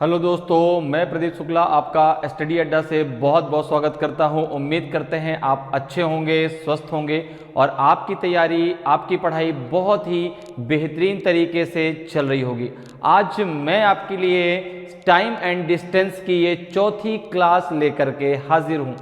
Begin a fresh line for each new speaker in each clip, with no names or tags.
Hello दोस्तों, मैं प्रदीप शुक्ला आपका स्टडी अड्डा से बहुत बहुत स्वागत करता हूं। उम्मीद करते हैं आप अच्छे होंगे, स्वस्थ होंगे और आपकी तैयारी, आपकी पढ़ाई बहुत ही बेहतरीन तरीके से चल रही होगी। आज मैं आपके लिए टाइम एंड डिस्टेंस की ये चौथी क्लास लेकर के हाजिर हूं।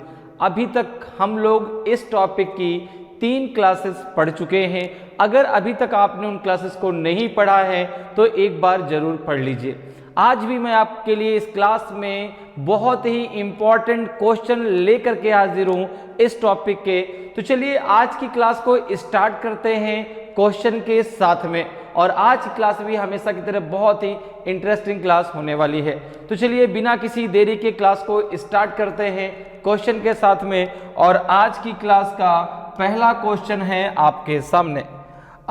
अभी तक हम लोग इस टॉपिक की 3 क्लासेस पढ़ चुके हैं। अगर अभी तक आपने उन क्लासेस को नहीं पढ़ा है तो एक बार ज़रूर पढ़ लीजिए। आज भी मैं आपके लिए इस क्लास में बहुत ही इम्पॉर्टेंट क्वेश्चन लेकर के हाजिर हूँ इस टॉपिक के। तो चलिए आज की क्लास को स्टार्ट करते हैं क्वेश्चन के साथ में। और आज की क्लास भी हमेशा की तरह बहुत ही इंटरेस्टिंग क्लास होने वाली है। तो चलिए बिना किसी देरी के क्लास को स्टार्ट करते हैं क्वेश्चन के साथ में। और आज की क्लास का पहला क्वेश्चन है आपके सामने।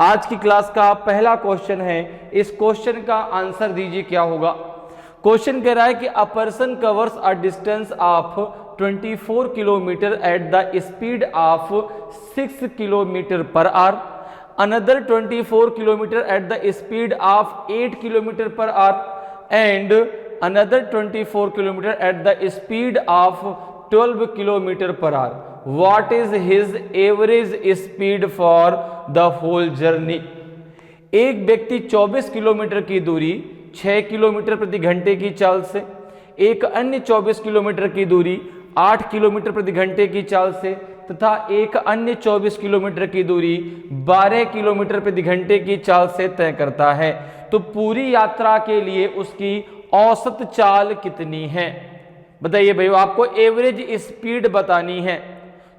आज की क्लास का पहला क्वेश्चन है, इस क्वेश्चन का आंसर दीजिए क्या होगा। क्वेश्चन कह रहा है कि a person covers a distance of 24 kilometre at the speed of 6 kilometre per our, another 24 kilometre at the speed of 8 kilometre per hour and another 24 kilometre at the speed of 12 kilometre per our. What is his average speed for the whole journey? एक व्यक्ति 24 kilometre की दूरी 6 kilometre प्रति घंटे की चाल से, एक अन्य 24 किलोमीटर की दूरी 8 किलोमीटर प्रति घंटे की चाल से तथा एक अन्य 24 किलोमीटर की दूरी 12 किलोमीटर प्रति घंटे की चाल से तय करता है। तो पूरी यात्रा के लिए उसकी औसत चाल कितनी है? बताइए भाई, आपको एवरेज स्पीड बतानी है।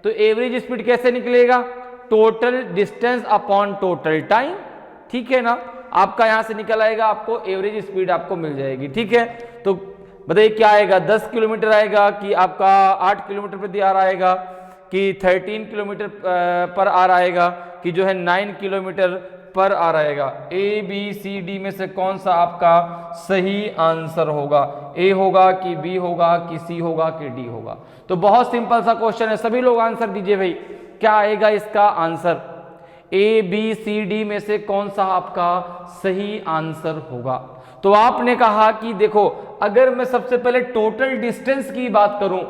तो एवरेज स्पीड कैसे निकलेगा? Total distance upon total time. ठीक है ना, आपका यहां से निकल आएगा, आपको एवरेज स्पीड आपको मिल जाएगी। ठीक है, तो बताइए क्या आएगा? 10 किलोमीटर आएगा कि आपका 8 किलोमीटर प्रति आवर आएगा कि 13 किलोमीटर पर आवर आएगा कि जो है 9 किलोमीटर पर आवर आएगा? ए बी सी डी में से कौन सा आपका सही आंसर होगा? ए होगा कि बी होगा कि सी होगा कि डी होगा? तो बहुत सिंपल सा क्वेश्चन है, सभी लोग आंसर दीजिए भाई, क्या आएगा इसका answer? A B C D में से कौन सा आपका सही आंसर होगा? तो आपने कहा कि देखो, अगर मैं सबसे पहले टोटल डिस्टेंस की बात करूं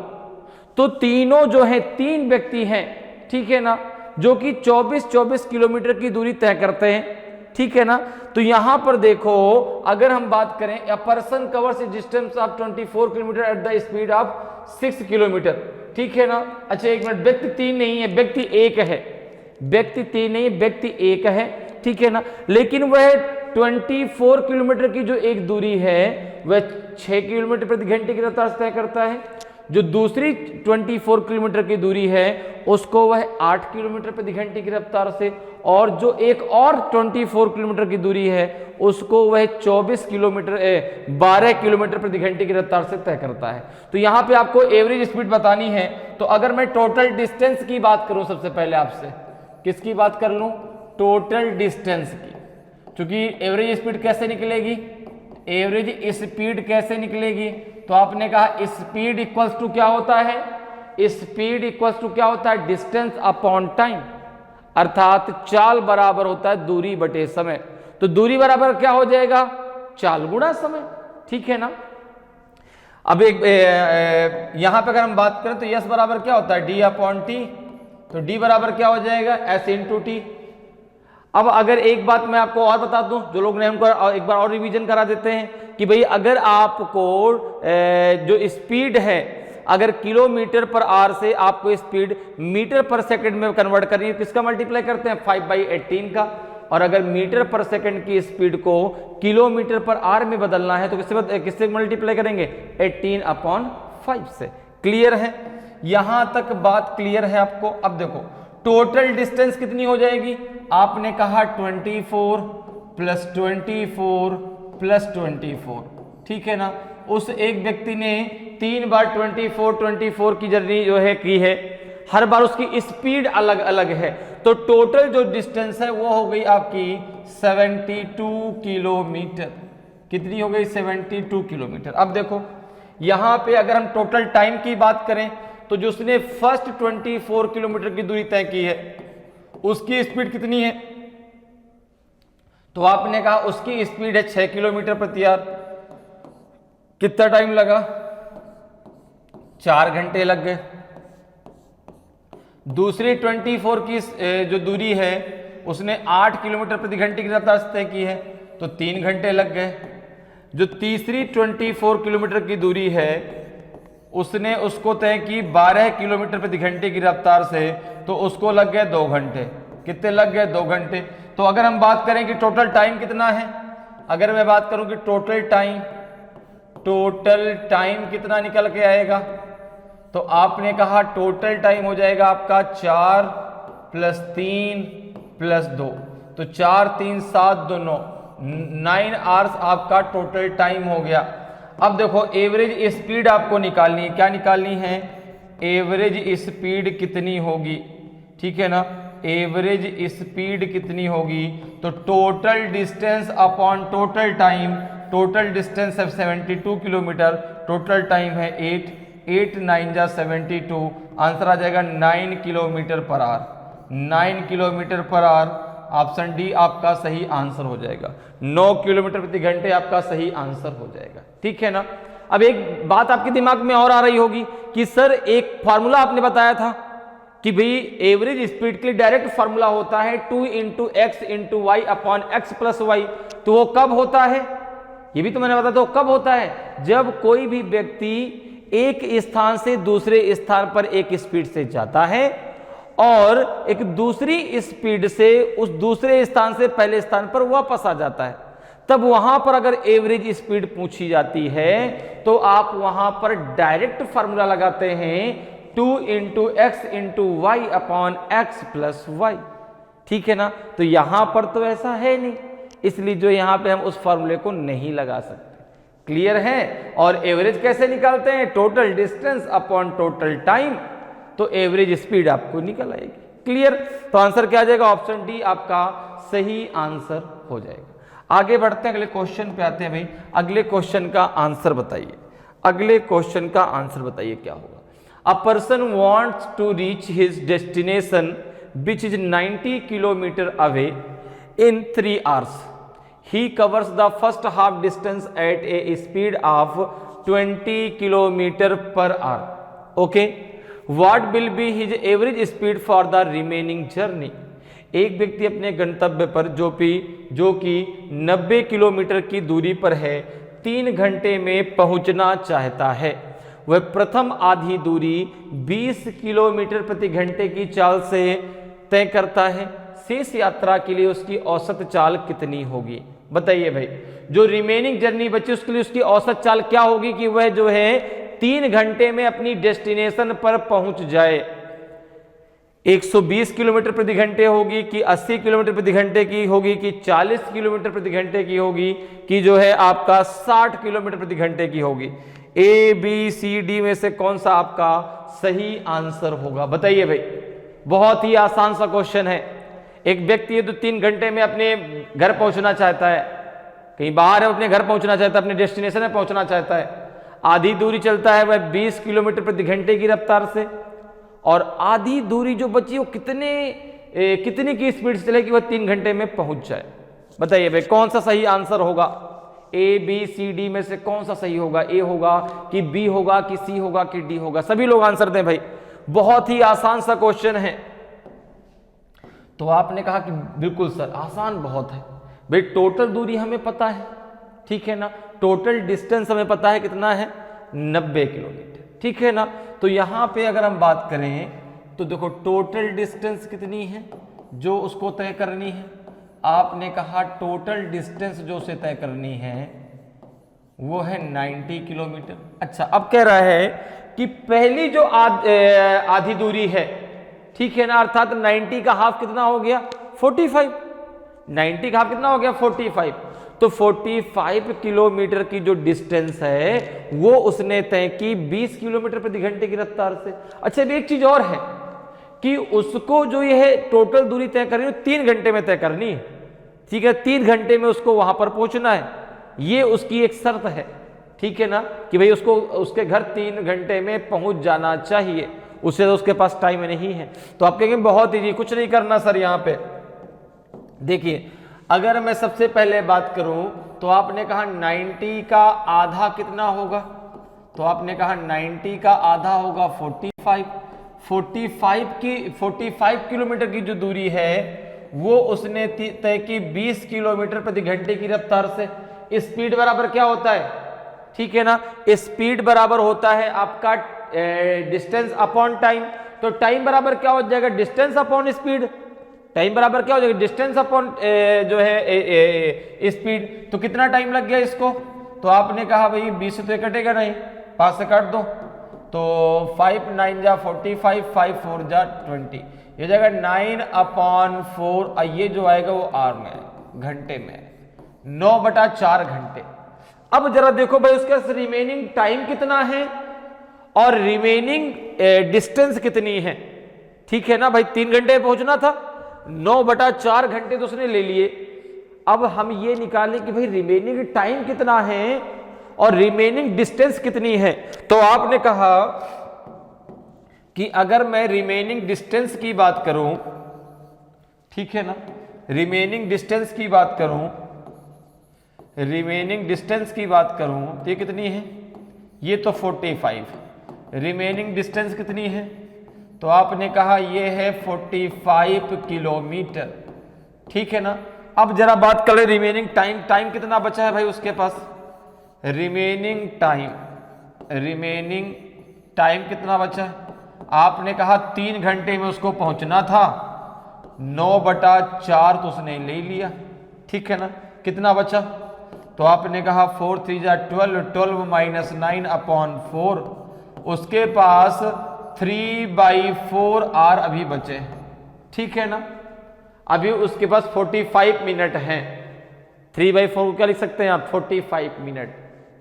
तो तीनों जो है 3 व्यक्ति हैं, ठीक है ना, जो कि 24-24 किलोमीटर की दूरी तय करते हैं। ठीक है ना, तो यहां पर देखो, अगर हम बात करें a person covers distance of 24 kilometre at the speed of 6 kilometre. ठीक है ना, अच्छा एक मिनट, व्यक्ति 3 नहीं है, व्यक्ति 1 है। व्यक्ति 3 नहीं, व्यक्ति 1 है। ठीक है ना, लेकिन वह 24 किलोमीटर की जो एक दूरी है वह 6 किलोमीटर प्रति घंटे की रफ्तार से तय करता है। जो दूसरी 24 किलोमीटर की दूरी है उसको वह 8 किलोमीटर प्रति घंटे की रफ्तार से, और जो एक और 24 किलोमीटर की दूरी है उसको वह 12 किलोमीटर प्रति घंटे की रफ्तार से तय करता है। तो यहाँ पे आपको एवरेज स्पीड बतानी है। तो अगर मैं टोटल डिस्टेंस की बात करूं, सबसे पहले आपसे किसकी बात कर लूं? टोटल डिस्टेंस की। क्योंकि एवरेज स्पीड कैसे निकलेगी? एवरेज स्पीड कैसे निकलेगी? तो आपने कहा स्पीड इक्वल्स टू क्या होता है? स्पीड इक्वल्स टू क्या होता है? डिस्टेंस अपॉन टाइम, अर्थात चाल बराबर होता है दूरी बटे समय। तो दूरी बराबर क्या हो जाएगा? चाल गुणा समय। ठीक है ना। अब एक यहां पे अगर हम बात करें तो यस बराबर क्या होता है? D upon T. तो डी बराबर क्या हो जाएगा? S into T. अब अगर एक बात मैं आपको और बता दूं, जो लोग ने हमको एक बार और रिवीजन करा देते हैं कि भाई अगर आपको जो स्पीड है, अगर किलोमीटर पर आवर से आपको स्पीड मीटर पर सेकंड में कन्वर्ट करनी है, किसका मल्टीप्लाई करते हैं? 5/18 का। और अगर मीटर पर सेकंड की स्पीड को किलोमीटर पर आवर में बदलना है तो किससे मल्टीप्लाई करेंगे? 18/5 से। क्लियर है? यहां तक बात क्लियर है आपको? अब देखो टोटल डिस्टेंस कितनी हो जाएगी? आपने कहा 24 प्लस 24 प्लस 24। ठीक है ना, उस एक व्यक्ति ने 3 बार 24 की जर्नी जो है की है, हर बार उसकी स्पीड अलग अलग है। तो टोटल जो डिस्टेंस है वो हो गई आपकी 72 किलोमीटर। कितनी हो गई? 72 किलोमीटर। अब देखो यहां पे अगर हम टोटल टाइम की बात करें तो जो उसने फर्स्ट 24 किलोमीटर की दूरी तय की है उसकी स्पीड कितनी है? तो आपने कहा उसकी स्पीड है 6 किलोमीटर प्रति आवर। कितना टाइम लगा? 4 घंटे लग गए। दूसरी 24 की जो दूरी है उसने 8 किलोमीटर प्रति घंटे की रफ्तार से तय की है, तो 3 घंटे लग गए। जो तीसरी 24 किलोमीटर की दूरी है उसने उसको तय की 12 किलोमीटर प्रति घंटे की रफ्तार से, तो उसको लग गए 2 घंटे। कितने लग गए? 2 घंटे। तो अगर हम बात करें कि टोटल टाइम कितना है, अगर मैं बात करूं कि टोटल टाइम कितना निकल के आएगा, तो आपने कहा टोटल टाइम हो जाएगा आपका 4 + 3 + 2, तो 4 3 7 2 9 आवर्स आपका टोटल टाइम हो गया। अब देखो एवरेज स्पीड आपको निकालनी है। क्या निकालनी है? एवरेज स्पीड कितनी होगी, ठीक है ना। एवरेज स्पीड कितनी होगी, तो total distance upon total time. Total distance है 72 किलोमीटर, टोटल टाइम है 8 9 जा 72, आंसर आ जाएगा 9 kilometre per our. 9 kilometre per our, option D आपका सही आंसर हो जाएगा। 9 किलोमीटर प्रति घंटे आपका सही आंसर हो जाएगा, ठीक है ना। अब एक बात आपके दिमाग में और आ रही होगी कि सर एक फार्मूला आपने बताया था कि भाई एवरेज स्पीड के लिए डायरेक्ट फार्मूला होता है 2 × x × y upon x + y, तो वो कब होता है? ये भी तो मैंने बताया, तो कब होता है? जब कोई भी व्यक्ति एक स्थान से दूसरे स्थान पर एक स्पीड से जाता है और एक दूसरी स्पीड से उस दूसरे स्थान से पहले स्थान पर वापस आ जाता है, तब वहां पर अगर एवरेज स्पीड पूछी जाती है तो आप वहां पर डायरेक्ट फार्मूला लगाते हैं 2 × x × y upon x + y, ठीक है ना। तो यहां पर तो ऐसा है नहीं, इसलिए जो यहां पे हम उस फार्मूले को नहीं लगा सकते। क्लियर है? और एवरेज कैसे निकालते हैं? Total distance upon total time, तो एवरेज स्पीड आपको निकल आएगी। क्लियर? तो आंसर क्या आ जाएगा? ऑप्शन डी आपका सही आंसर हो जाएगा। आगे बढ़ते हैं, अगले क्वेश्चन पे आते हैं। भाई अगले क्वेश्चन का आंसर बताइए। अगले क्वेश्चन का आंसर बताइए क्या होगा। A person wants to reach his destination which is 90 kilometre away in 3 hours. He covers the first half distance at a speed of 20 kilometer per hour. Okay. What will be his average speed for the remaining journey? एक व्यक्ति अपने गंतव्य पर जो कि 90 kilometre की दूरी पर है 3 घंटे में पहुंचना चाहता है। वह प्रथम आधी दूरी 20 किलोमीटर प्रति घंटे की चाल से तय करता है। शेष यात्रा के लिए उसकी औसत चाल कितनी होगी? बताइए भाई, जो रिमेनिंग जर्नी बची उसके लिए उसकी औसत चाल क्या होगी कि वह जो है 3 घंटे में अपनी डेस्टिनेशन पर पहुंच जाए। 120 किलोमीटर प्रति घंटे होगी कि 80 किलोमीटर प्रति घंटे की होगी कि 40 किलोमीटर प्रति घंटे की होगी कि जो है आपका 60 किलोमीटर प्रति घंटे की होगी? ए बी सी डी में से कौन सा आपका सही आंसर होगा? बताइए भाई। बहुत ही आसान सा क्वेश्चन है। एक व्यक्ति है तो 3 घंटे में अपने घर पहुंचना चाहता है, कहीं बाहर है, अपने घर पहुंचना चाहता है, अपने डेस्टिनेशन में पहुंचना चाहता है। आधी दूरी चलता है वह 20 किलोमीटर प्रति घंटे की रफ्तार से, और आधी दूरी जो बची वो कितनी की स्पीड से चलेगी वह 3 घंटे में पहुंच जाए? बताइए भाई कौन सा सही आंसर होगा? ए बी सी डी में से कौन सा सही होगा? ए होगा कि बी होगा कि सी होगा कि डी होगा? सभी लोग आंसर दें भाई, बहुत ही आसान सा क्वेश्चन है। तो आपने कहा कि बिल्कुल सर आसान बहुत है। भाई टोटल दूरी हमें पता है, ठीक है ना, टोटल डिस्टेंस हमें पता है कितना है 90 किलोमीटर, ठीक है ना। तो यहां पे अगर हम बात करें तो देखो टोटल डिस्टेंस कितनी है जो उसको तय करनी है। आपने कहा टोटल डिस्टेंस जो उसे तय करनी है वो है 90 किलोमीटर। अच्छा, अब कह रहा है कि पहली जो आधी दूरी है, ठीक है ना, अर्थात 90 का हाफ कितना हो गया 45। 90 का हाफ कितना हो गया 45। तो 45 किलोमीटर की जो डिस्टेंस है वो उसने तय की 20 किलोमीटर प्रति घंटे की रफ्तार से। अच्छा, एक चीज और है कि उसको जो यह टोटल दूरी तय करनी है 3 घंटे में तय करनी है, ठीक है। 3 घंटे में उसको वहां पर पहुंचना है, ये उसकी एक शर्त है, ठीक है ना, कि भाई उसको उसके घर 3 घंटे में पहुंच जाना चाहिए। उससे तो उसके पास टाइम नहीं है। तो आप कहेंगे बहुत ईजी, कुछ नहीं करना सर। यहां पे देखिए अगर मैं सबसे पहले बात करूं तो आपने कहा 90 का आधा कितना होगा, तो आपने कहा 90 का आधा होगा 45 किलोमीटर की जो दूरी है वो उसने तय की 20 किलोमीटर प्रति घंटे की रफ्तार से। स्पीड बराबर क्या होता है, ठीक है ना, स्पीड बराबर होता है आपका डिस्टेंस अपॉन टाइम। तो टाइम बराबर क्या हो जाएगा, डिस्टेंस अपॉन स्पीड। टाइम बराबर क्या हो जाएगा, डिस्टेंस अपॉन जो है स्पीड। तो कितना टाइम लग गया इसको, तो आपने कहा भाई 20 से तो कटेगा नहीं, 5 से काट दो, तो 5 9 जा 45, 5 4 जा 20, ये जाएगा 9/4। ये जो आएगा वो आर में, घंटे में, 9/4 घंटे। अब जरा देखो भाई उसका रिमेनिंग टाइम कितना है और रिमेनिंग डिस्टेंस कितनी है, ठीक है ना भाई। 3 घंटे पहुंचना था, 9/4 घंटे तो उसने ले लिए। अब हम ये निकालें कि भाई रिमेनिंग टाइम कितना है और रिमेनिंग डिस्टेंस कितनी है। तो आपने कहा कि अगर मैं रिमेनिंग डिस्टेंस की बात करूं, ठीक है ना, रिमेनिंग डिस्टेंस की बात करूं, रिमेनिंग डिस्टेंस की बात करूं तो ये कितनी है, ये तो 45। रिमेनिंग डिस्टेंस कितनी है, तो आपने कहा ये है 45 किलोमीटर, ठीक है ना। अब जरा बात करें रिमेनिंग टाइम, टाइम कितना बचा है भाई उसके पास, रिमेनिंग टाइम कितना बचा है। आपने कहा 3 घंटे में उसको पहुंचना था, 9/4 तो उसने ले लिया, ठीक है ना। कितना बचा, तो आपने कहा 4 3 जा 12, 12 माइनस 9/4, उसके पास 3/4 आर अभी बचे, ठीक है ना। अभी उसके पास 45 मिनट हैं, 3/4 क्या लिख सकते हैं आप, 45 मिनट,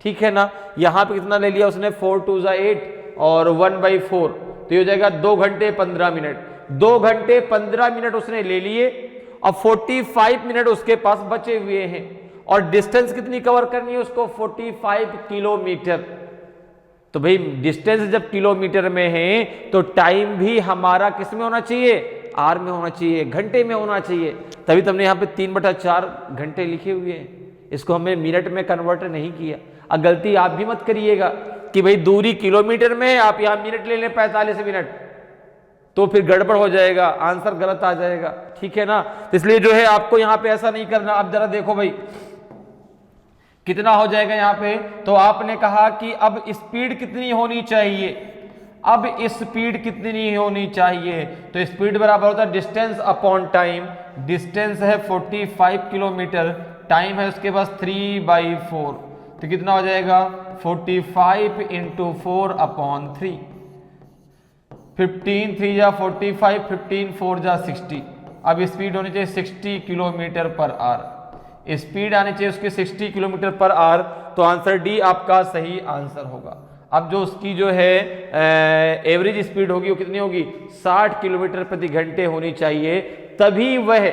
ठीक है ना। यहां पे कितना ले लिया उसने, 4 2 जा 8 और 1/4, तो ये हो जाएगा 2 घंटे 15 मिनट। 2 घंटे 15 मिनट उसने ले लिए और 45 मिनट उसके पास बचे हुए हैं और डिस्टेंस कितनी कवर करनी है उसको, 45 किलोमीटर। तो भाई डिस्टेंस जब किलोमीटर में है तो टाइम भी हमारा किस में होना चाहिए, आर में होना चाहिए, घंटे में होना चाहिए। तभी तुमने यहाँ पे 3/4 घंटे लिखे हुए हैं, इसको हमने मिनट में कन्वर्ट नहीं किया। अब गलती आप भी मत करिएगा कि भाई दूरी किलोमीटर में है, आप यहाँ मिनट ले लें 45 मिनट, तो फिर गड़बड़ हो जाएगा, आंसर गलत आ जाएगा, ठीक है ना। तो इसलिए जो है आपको यहाँ पे ऐसा नहीं करना। अब जरा देखो भाई कितना हो जाएगा यहाँ पे, तो आपने कहा कि अब स्पीड कितनी होनी चाहिए, अब स्पीड कितनी होनी चाहिए, तो स्पीड बराबर होता है डिस्टेंस अपॉन टाइम। डिस्टेंस है 45 किलोमीटर, टाइम है उसके पास 3/4, तो कितना हो जाएगा 45 × 4/3, 15 3 जा 45, 15 4 जा 60। अब स्पीड होनी चाहिए 60 किलोमीटर पर आवर, स्पीड आनी चाहिए उसकी 60 किलोमीटर पर आवर, तो आंसर डी आपका सही आंसर होगा। अब जो उसकी जो है एवरेज स्पीड होगी वो कितनी होगी, 60 किलोमीटर प्रति घंटे होनी चाहिए, तभी वह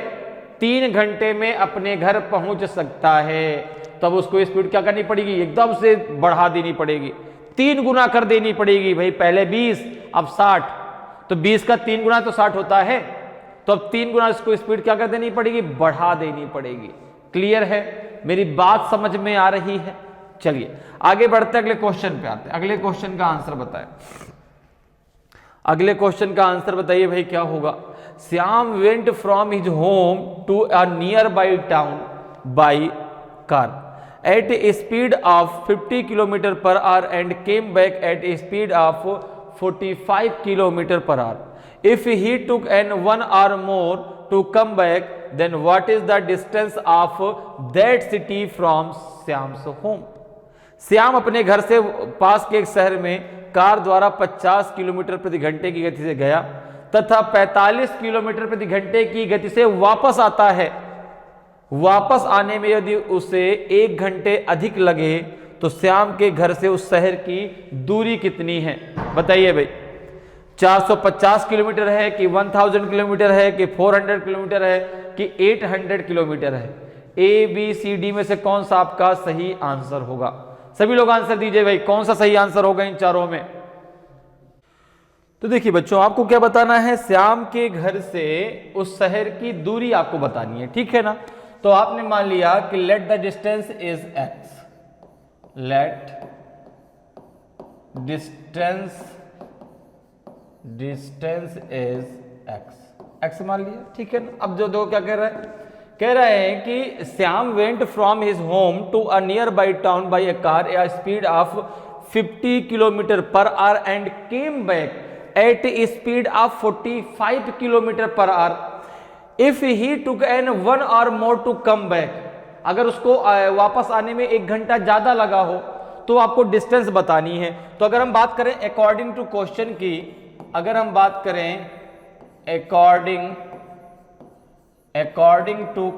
3 घंटे में अपने घर पहुंच सकता है। तब उसको स्पीड क्या करनी पड़ेगी, एकदम से बढ़ा देनी पड़ेगी, 3 गुना कर देनी पड़ेगी। भाई पहले 20 अब 60, तो 20 का 3 गुना तो 60 होता है, तो अब 3 गुना इसको स्पीड क्या कर देनी पड़ेगी, बढ़ा देनी पड़ेगी। क्लियर है, मेरी बात समझ में आ रही है। चलिए आगे बढ़ते अगले क्वेश्चन पे आते हैं। अगले क्वेश्चन का आंसर बताएं, अगले क्वेश्चन का आंसर बताइए भाई क्या होगा। Shyam went from his home to a nearby town by car at a speed of 50 kilometre per hour and came back at a speed of 45 kilometre per hour. If he took an 1 hour more to come back, then what is the distance of that city from Shyam's home? Shyam अपने घर से पास के एक शहर में car द्वारा 50 kilometre प्रति घंटे की गति से गया तथा 45 किलोमीटर प्रति घंटे की गति से वापस आता है। वापस आने में यदि उसे 1 घंटे अधिक लगे तो श्याम के घर से उस शहर की दूरी कितनी है, बताइए भाई। 450 किलोमीटर है कि 1000 किलोमीटर है कि 400 किलोमीटर है कि 800 किलोमीटर है। ए बी सी डी में से कौन सा आपका सही आंसर होगा, सभी लोग आंसर दीजिए भाई, कौन सा सही आंसर होगा इन चारों में। तो देखिए बच्चों आपको क्या बताना है, श्याम के घर से उस शहर की दूरी आपको बतानी है, ठीक है ना। तो आपने मान लिया कि let the distance is x, let distance is x मान लिया, ठीक है ना। अब जो दो क्या कह रहा है, कह रहे हैं कि Shyam went from his home to a nearby town by a car a speed of 50 kilometre per hour and came back at a speed of 45 kilometre per hour. If he took an 1 hour more to come back, अगर उसको वापस आने में 1 घंटा ज्यादा लगा हो तो आपको डिस्टेंस बतानी है। तो अगर हम बात करें अकॉर्डिंग टू क्वेश्चन की, अगर हम बात करें अकॉर्डिंग टू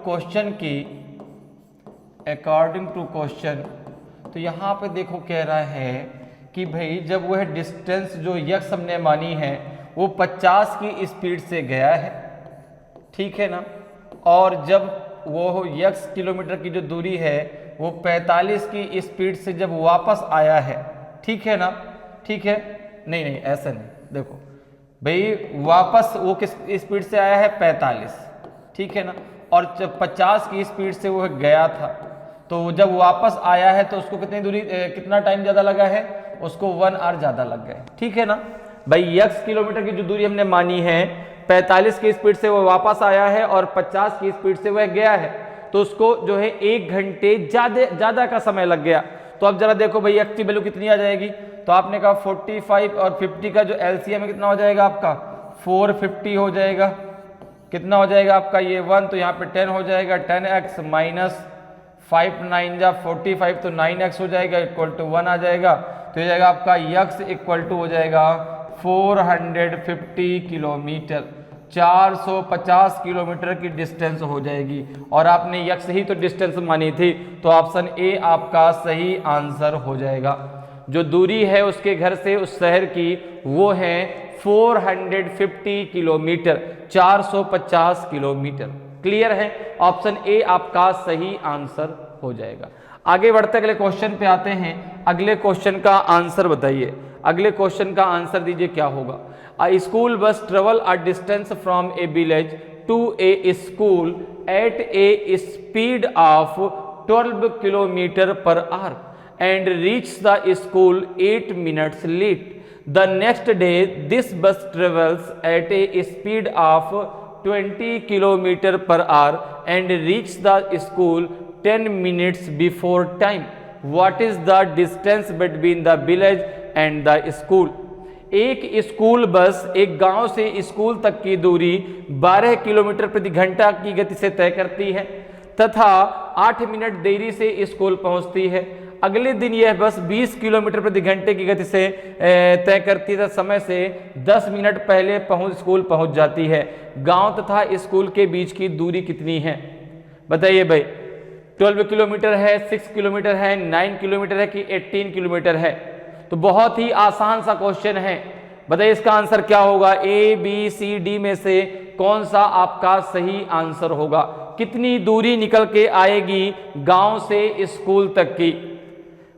क्वेश्चन, तो यहां पे देखो कह रहा है कि भाई जब वह डिस्टेंस जो यक्स हमने मानी है वो 50 की स्पीड से गया है, ठीक है ना, और जब वो यक्स किलोमीटर की जो दूरी है वो 45 की स्पीड से जब वापस आया है, ठीक है ना, ठीक है, नहीं ऐसा नहीं, देखो भाई वापस वो किस स्पीड से आया है 45, ठीक है ना, और जब 50 की स्पीड से वो गया था, तो जब वापस आया है तो उसको कितनी दूरी कितना टाइम ज्यादा लगा है, उसको 1 hour ज्यादा लग गए, ठीक है ना। भाई x किलोमीटर की जो दूरी हमने मानी है 45 की स्पीड से वो वापस आया है और 50 की स्पीड से वह गया है, तो उसको जो है 1 घंटे ज्यादा का समय लग गया। तो अब जरा देखो भाई x की वैल्यू कितनी आ जाएगी, तो आपने कहा 45 और 50 का जो एलसीएम है कितना हो जाएगा आपका 450 हो जाएगा, कितना हो जाएगा आपका ये 1, तो यहाँ पे 10 हो जाएगा, 10x माइनस 5 9 जा 45, तो 9x हो जाएगा इक्वल टू 1 आ जाएगा, तो ये जाएगा आपका x इक्वल टू हो जाएगा 450 किलोमीटर, 450 किलोमीटर की डिस्टेंस हो जाएगी। और आपने x ही तो डिस्टेंस मानी थी, तो ऑप्शन ए आपका सही आंसर हो जाएगा। जो दूरी है उसके घर से उस शहर की वो है 450 किलोमीटर, 450 किलोमीटर। क्लियर है, ऑप्शन ए आपका सही आंसर हो जाएगा। आगे बढ़ते अगले क्वेश्चन पे आते हैं। अगले क्वेश्चन का आंसर बताइए, अगले क्वेश्चन का आंसर दीजिए क्या होगा। A school bus travel a distance from a village to a school at a speed of 12 kilometre per hour and reach the school 8 minutes late. The next day, this bus travels at a speed of 20 km per hour and reach the school 10 minutes before time. What is the distance between the village and the school? एक school bus एक गांव से school तक की दूरी 12 kilometre प्रति घंटा की गति से तय करती है तथा 8 मिनट देरी से स्कूल पहुंचती है। अगले दिन यह बस 20 किलोमीटर प्रति घंटे की गति से तय करती है, समय से 10 मिनट पहले स्कूल पहुंच जाती है। गांव तथा स्कूल के बीच की दूरी कितनी है बताइए भाई। 12 किलोमीटर है, 6 किलोमीटर है, 9 किलोमीटर है कि 18 किलोमीटर है। तो बहुत ही आसान सा क्वेश्चन है, बताइए इसका आंसर क्या होगा। ए बी सी डी में से कौन सा आपका सही आंसर होगा। कितनी दूरी निकल के आएगी गांव से स्कूल तक की,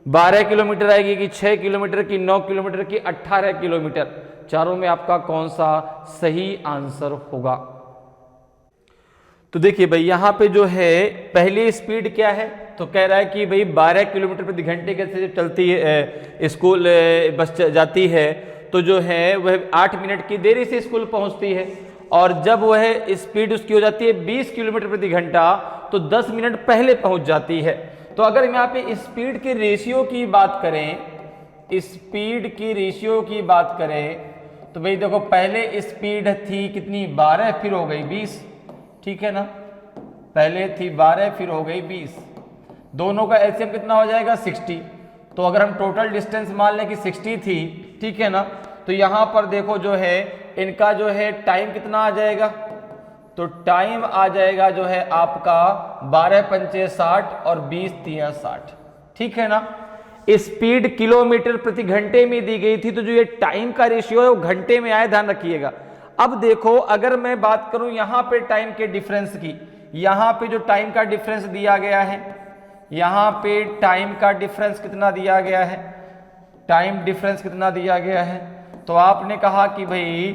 12 किलोमीटर आएगी कि 6 किलोमीटर की, 9 किलोमीटर की, 18 किलोमीटर। चारों में आपका कौन सा सही आंसर होगा। तो देखिए भाई यहाँ पे जो है पहली स्पीड क्या है, तो कह रहा है कि भाई 12 किलोमीटर प्रति घंटे के से चलती है स्कूल बस जाती है, तो जो है वह 8 मिनट की देरी से स्कूल पहुंचती है। और जब वह स्पीड उसकी हो जाती है 20 किलोमीटर प्रति घंटा, तो 10 मिनट पहले पहुंच जाती है। तो अगर हम यहाँ पे स्पीड के रेशियो की बात करें, स्पीड की रेशियो की बात करें, तो भाई देखो पहले स्पीड थी कितनी 12, फिर हो गई 20, ठीक है ना। पहले थी 12 फिर हो गई 20, दोनों का एलसीएम कितना हो जाएगा 60। तो अगर हम टोटल डिस्टेंस मान लें कि 60 थी, ठीक है ना, तो यहाँ पर देखो जो है इनका जो है टाइम कितना आ जाएगा, तो टाइम आ जाएगा जो है आपका 12 पंचे 60 और 20 तिया 60, ठीक है ना। स्पीड किलोमीटर प्रति घंटे में दी गई थी, तो जो ये टाइम का रेशियो है वो घंटे में आए, ध्यान रखिएगा। अब देखो अगर मैं बात करूं यहाँ पे टाइम के डिफरेंस की, यहाँ पे जो टाइम का डिफरेंस दिया गया है, यहाँ पे टाइम का डिफरेंस कितना दिया गया है, टाइम डिफरेंस कितना दिया गया है, तो आपने कहा कि भाई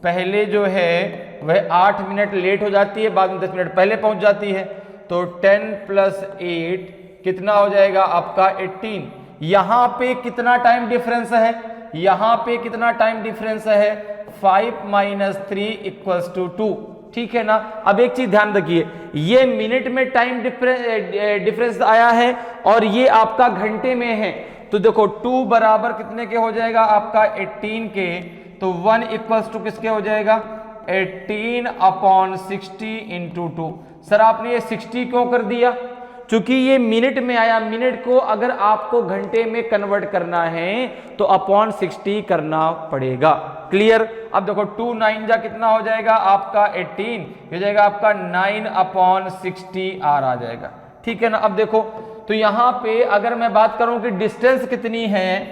पहले जो है वह 8 मिनट लेट हो जाती है, बाद में 10 मिनट पहले पहुंच जाती है। तो 10 + 8 कितना हो जाएगा आपका 18। यहां पे कितना टाइम डिफरेंस है, यहां पे कितना टाइम डिफरेंस है, 5 - 3 = 2। ठीक है ना। अब एक चीज ध्यान रखिए, ये मिनट में टाइम डिफरेंस आया है और ये आपका घंटे में है। तो देखो 2 बराबर कितने के हो जाएगा आपका 18 के, तो 1 = किसके हो जाएगा 18/60 × 2। सर आपने ये 60 क्यों कर दिया, क्योंकि ये मिनट में आया, मिनट को अगर आपको घंटे में कन्वर्ट करना है तो अपॉन 60 करना पड़ेगा। क्लियर। अब देखो 2 × 9 कितना हो जाएगा आपका 18, हो जाएगा आपका 9/60 R आ जाएगा। ठीक है ना। अब देखो तो यहां पे अगर मैं बात करूं कि डिस्टेंस कितनी है,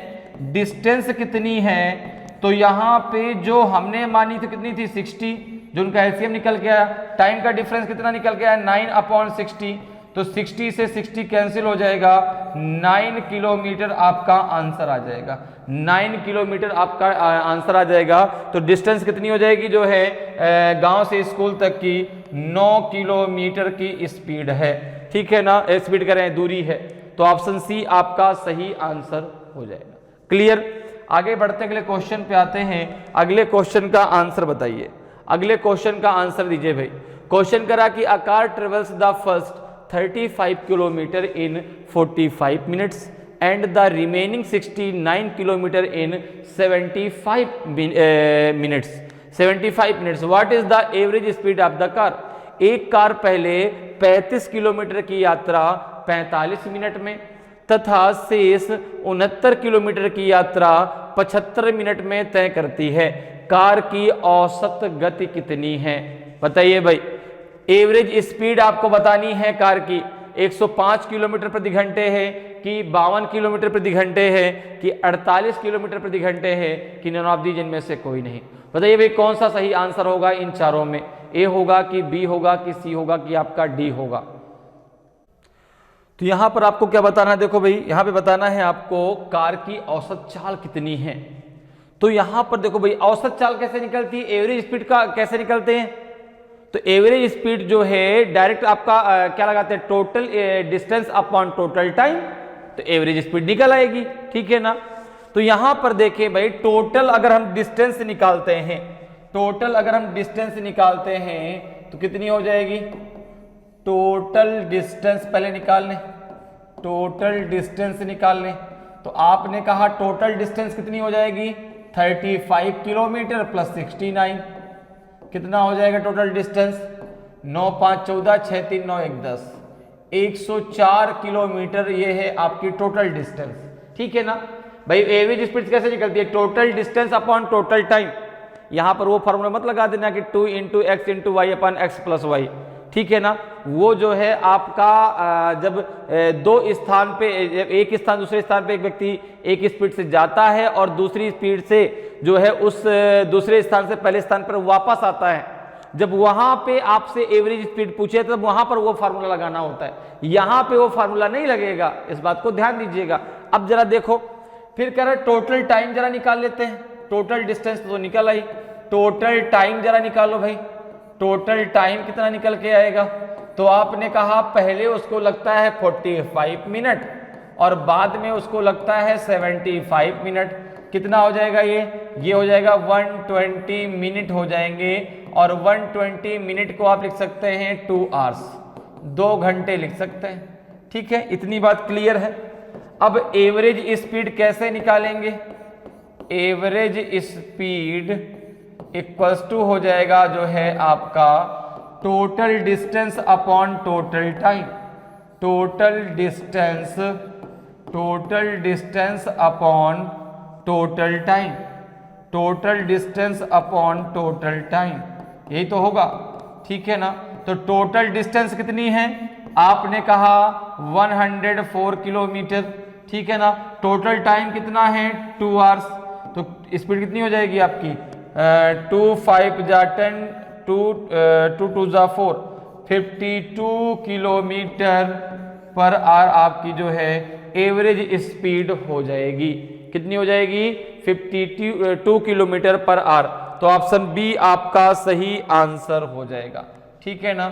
डिस्टेंस कितनी है, तो यहां पे जो हमने मानी थी कितनी थी 60, जो उनका एलसीएम निकल के आया, टाइम का डिफरेंस कितना निकल के आया 9/60, तो 60 से 60 कैंसिल हो जाएगा, 9 किलोमीटर आपका आंसर आ जाएगा, 9 किलोमीटर आपका आंसर आ जाएगा। तो डिस्टेंस कितनी हो जाएगी जो है गांव से स्कूल तक की 9 किलोमीटर की स्पीड है। ठीक है ना, स्पीड कह रहे हैं दूरी है, तो ऑप्शन सी आपका सही आंसर हो जाएगा। क्लियर। आगे बढ़ते अगले क्वेश्चन पे आते हैं। अगले क्वेश्चन का आंसर बताइए, अगले क्वेश्चन का आंसर दीजिए भाई। क्वेश्चन करा कि a car travels the first 35 kilometre in 45 minutes and the remaining 69 kilometre in 75 minutes. 75 minutes what is the average speed of the car. एक कार पहले 35 किलोमीटर की यात्रा 45 मिनट में तथा शेष 69 किलोमीटर की यात्रा 75 मिनट में तय करती है। कार की औसत गति कितनी है, बताइए भाई। एवरेज स्पीड आपको बतानी है कार की, 105 किलोमीटर प्रति घंटे है कि 52 किलोमीटर प्रति घंटे है कि 48 किलोमीटर प्रति घंटे है कि नन ऑफ दीज इनमें से कोई नहीं। बताइए भाई कौन सा सही आंसर होगा इन चारों में, ए होगा कि बी होगा कि सी होगा कि आपका डी होगा। तो यहां पर आपको क्या बताना है, देखो भाई यहां पे बताना है आपको कार की औसत चाल कितनी है। तो यहां पर देखो भाई औसत चाल कैसे निकलती है, एवरेज स्पीड का कैसे निकलते हैं। तो एवरेज स्पीड जो है डायरेक्ट आपका क्या लगाते हैं, total distance upon total time, तो एवरेज स्पीड निकल आएगी। ठीक है ना। तो यहां पर देखें भाई टोटल अगर हम डिस्टेंस निकालते हैं, टोटल अगर हम डिस्टेंस निकालते हैं तो कितनी हो जाएगी, टोटल डिस्टेंस पहले निकाल लें, टोटल डिस्टेंस निकाल लें। तो आपने कहा टोटल डिस्टेंस कितनी हो जाएगी 35 किलोमीटर प्लस 69, कितना हो जाएगा टोटल डिस्टेंस 9 5 14 6 3 9 1 10, 104 किलोमीटर ये है आपकी टोटल डिस्टेंस। ठीक है ना भाई। एवरेज स्पीड कैसे निकलती है, total distance upon total time. यहां पर वो फॉर्मूला मत लगा देना कि 2 × x × y upon x + y। ठीक है ना। वो जो है आपका जब दो स्थान पे, एक स्थान दूसरे स्थान पे एक व्यक्ति एक स्पीड से जाता है और दूसरी स्पीड से जो है उस दूसरे स्थान से पहले स्थान पर वापस आता है, जब वहां पे आपसे एवरेज स्पीड पूछे तब वहां पर वो फार्मूला लगाना होता है, यहां पे वो फार्मूला नहीं लगेगा, इस बात को ध्यान दीजिएगा। अब जरा देखो फिर कह रहे टोटल टाइम जरा निकाल लेते हैं, टोटल डिस्टेंस तो निकल आई, टोटल टाइम जरा निकालो भाई, टोटल टाइम कितना निकल के आएगा। तो आपने कहा पहले उसको लगता है 45 मिनट और बाद में उसको लगता है 75 मिनट, कितना हो जाएगा ये हो जाएगा 120 मिनट हो जाएंगे, और 120 मिनट को आप लिख सकते हैं 2 आवर्स, 2 घंटे लिख सकते हैं। ठीक है, इतनी बात क्लियर है। अब एवरेज स्पीड कैसे निकालेंगे, एवरेज स्पीड इक्वल्स टू हो जाएगा जो है आपका total distance upon total time, total distance upon total time, total distance upon total time, यही तो होगा। ठीक है ना। तो टोटल डिस्टेंस कितनी है, आपने कहा 104 किलोमीटर। ठीक है ना। टोटल टाइम कितना है 2 आवर्स, तो स्पीड कितनी हो जाएगी आपकी 2 5 जा 10 2 2 जा 4, 52 किलोमीटर पर आवर आपकी जो है एवरेज स्पीड हो जाएगी। कितनी हो जाएगी 52 किलोमीटर पर आवर। तो ऑप्शन बी आपका सही आंसर हो जाएगा। ठीक है ना,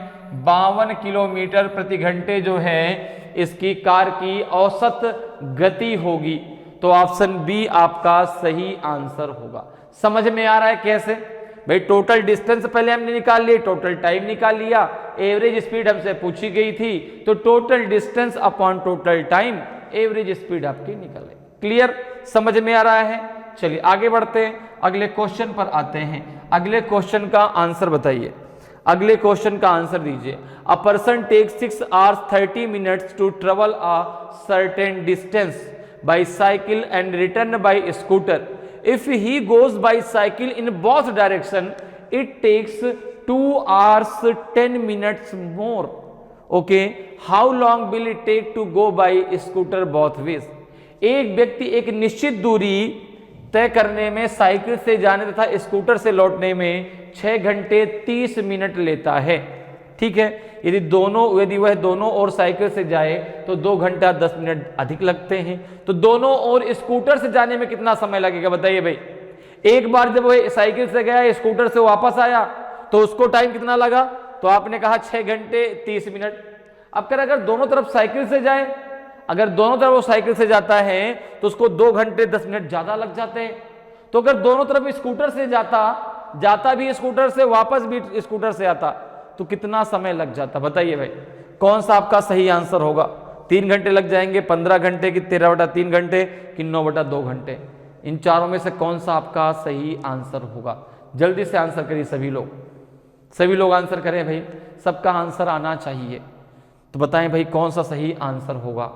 52 किलोमीटर प्रति घंटे जो है इसकी कार की औसत गति होगी। तो ऑप्शन बी आपका सही आंसर होगा। समझ में आ रहा है कैसे? भाई टोटल डिस्टेंस पहले हमने निकाल लिए, टोटल टाइम निकाल लिया, एवरेज स्पीड हमसे पूछी गई थी, तो total distance upon total time, average speed आपकी निकल गई। क्लियर? समझ में आ रहा है? चलिए आगे बढ़ते हैं, अगले क्वेश्चन पर आते हैं। अगले क्वेश्चन का आंसर बताइए, अगले क्वेश्चन का आंसर दीजिए। A person takes 6 hours 30 minutes to travel a certain distance by cycle and return by scooter. If he goes by cycle in both direction, it takes 2 hours 10 minutes more. Okay, how long will it take to go by scooter both ways? एक व्यक्ति एक निश्चित दूरी तय करने में cycle से जाने तथा स्कूटर से लौटने में 6 घंटे 30 मिनट लेता है। ठीक है, यदि वह दोनों ओर साइकिल से जाए तो 2 घंटा 10 मिनट अधिक लगते हैं। तो दोनों ओर स्कूटर से जाने में कितना समय लगेगा बताइए भाई? एक बार जब वह साइकिल से गया, स्कूटर से वापस आया, तो उसको टाइम कितना लगा? तो आपने कहा 6 घंटे 30 मिनट। अब अगर दोनों तरफ साइकिल से जाए, अगर दोनों तरफ वो साइकिल से जाता है तो उसको 2 घंटे 10 मिनट ज्यादा लग जाते हैं। तो अगर दोनों तरफ स्कूटर से जाता भी स्कूटर से, वापस भी स्कूटर से आता, तो कितना समय लग जाता बताइए भाई? कौन सा आपका सही आंसर होगा? 3 घंटे लग जाएंगे, 15 घंटे की 13/3 घंटे कि 9/2 घंटे? इन चारों में से कौन सा आपका सही आंसर होगा? जल्दी से आंसर करिए सभी लोग आंसर करें भाई, सबका आंसर आना चाहिए। तो बताएं भाई कौन सा सही आंसर होगा?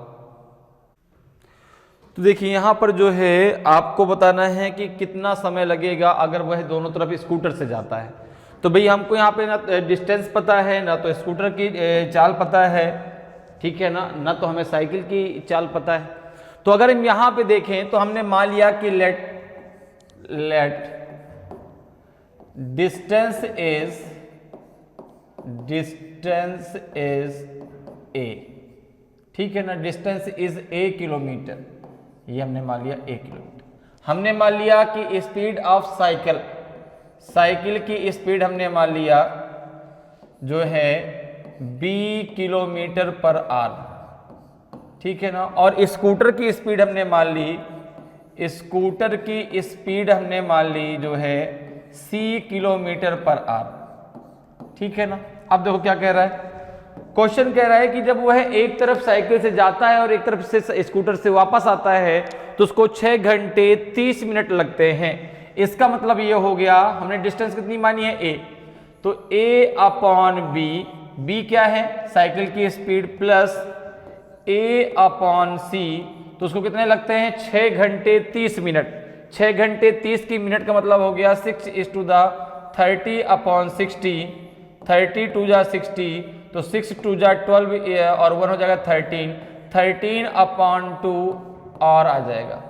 तो देखिए यहां पर जो है आपको बताना है कि कितना समय लगेगा अगर वह दोनों तरफ स्कूटर से जाता है। तो भाई हमको यहाँ पे ना डिस्टेंस पता है, ना तो स्कूटर की चाल पता है, ठीक है ना तो हमें साइकिल की चाल पता है। तो अगर हम यहाँ पे देखें तो हमने मान लिया कि लेट डिस्टेंस इज ए, ठीक है ना, डिस्टेंस इज ए किलोमीटर, ये हमने मान लिया 1 किलोमीटर। हमने मान लिया कि स्पीड ऑफ साइकिल की स्पीड हमने मान लिया जो है b किलोमीटर पर आवर, ठीक है ना, और स्कूटर की स्पीड हमने मान ली जो है c किलोमीटर पर आवर, ठीक है ना। अब देखो क्या कह रहा है, क्वेश्चन कह रहा है कि जब वह एक तरफ साइकिल से जाता है और एक तरफ से स्कूटर से वापस आता है तो उसको 6 घंटे 30 मिनट लगते हैं। इसका मतलब ये हो गया, हमने डिस्टेंस कितनी मानी है a, तो a अपॉन b क्या है? साइकिल की speed plus a upon c, तो उसको कितने लगते हैं? 6 घंटे 30 मिनट। 6 घंटे 30 की मिनट का मतलब हो गया 6:30 अपॉन 60, 30 2 जा 60, तो 6 2 जा 12 और 1 हो जाएगा 13 अपॉन 2 और आ जाएगा,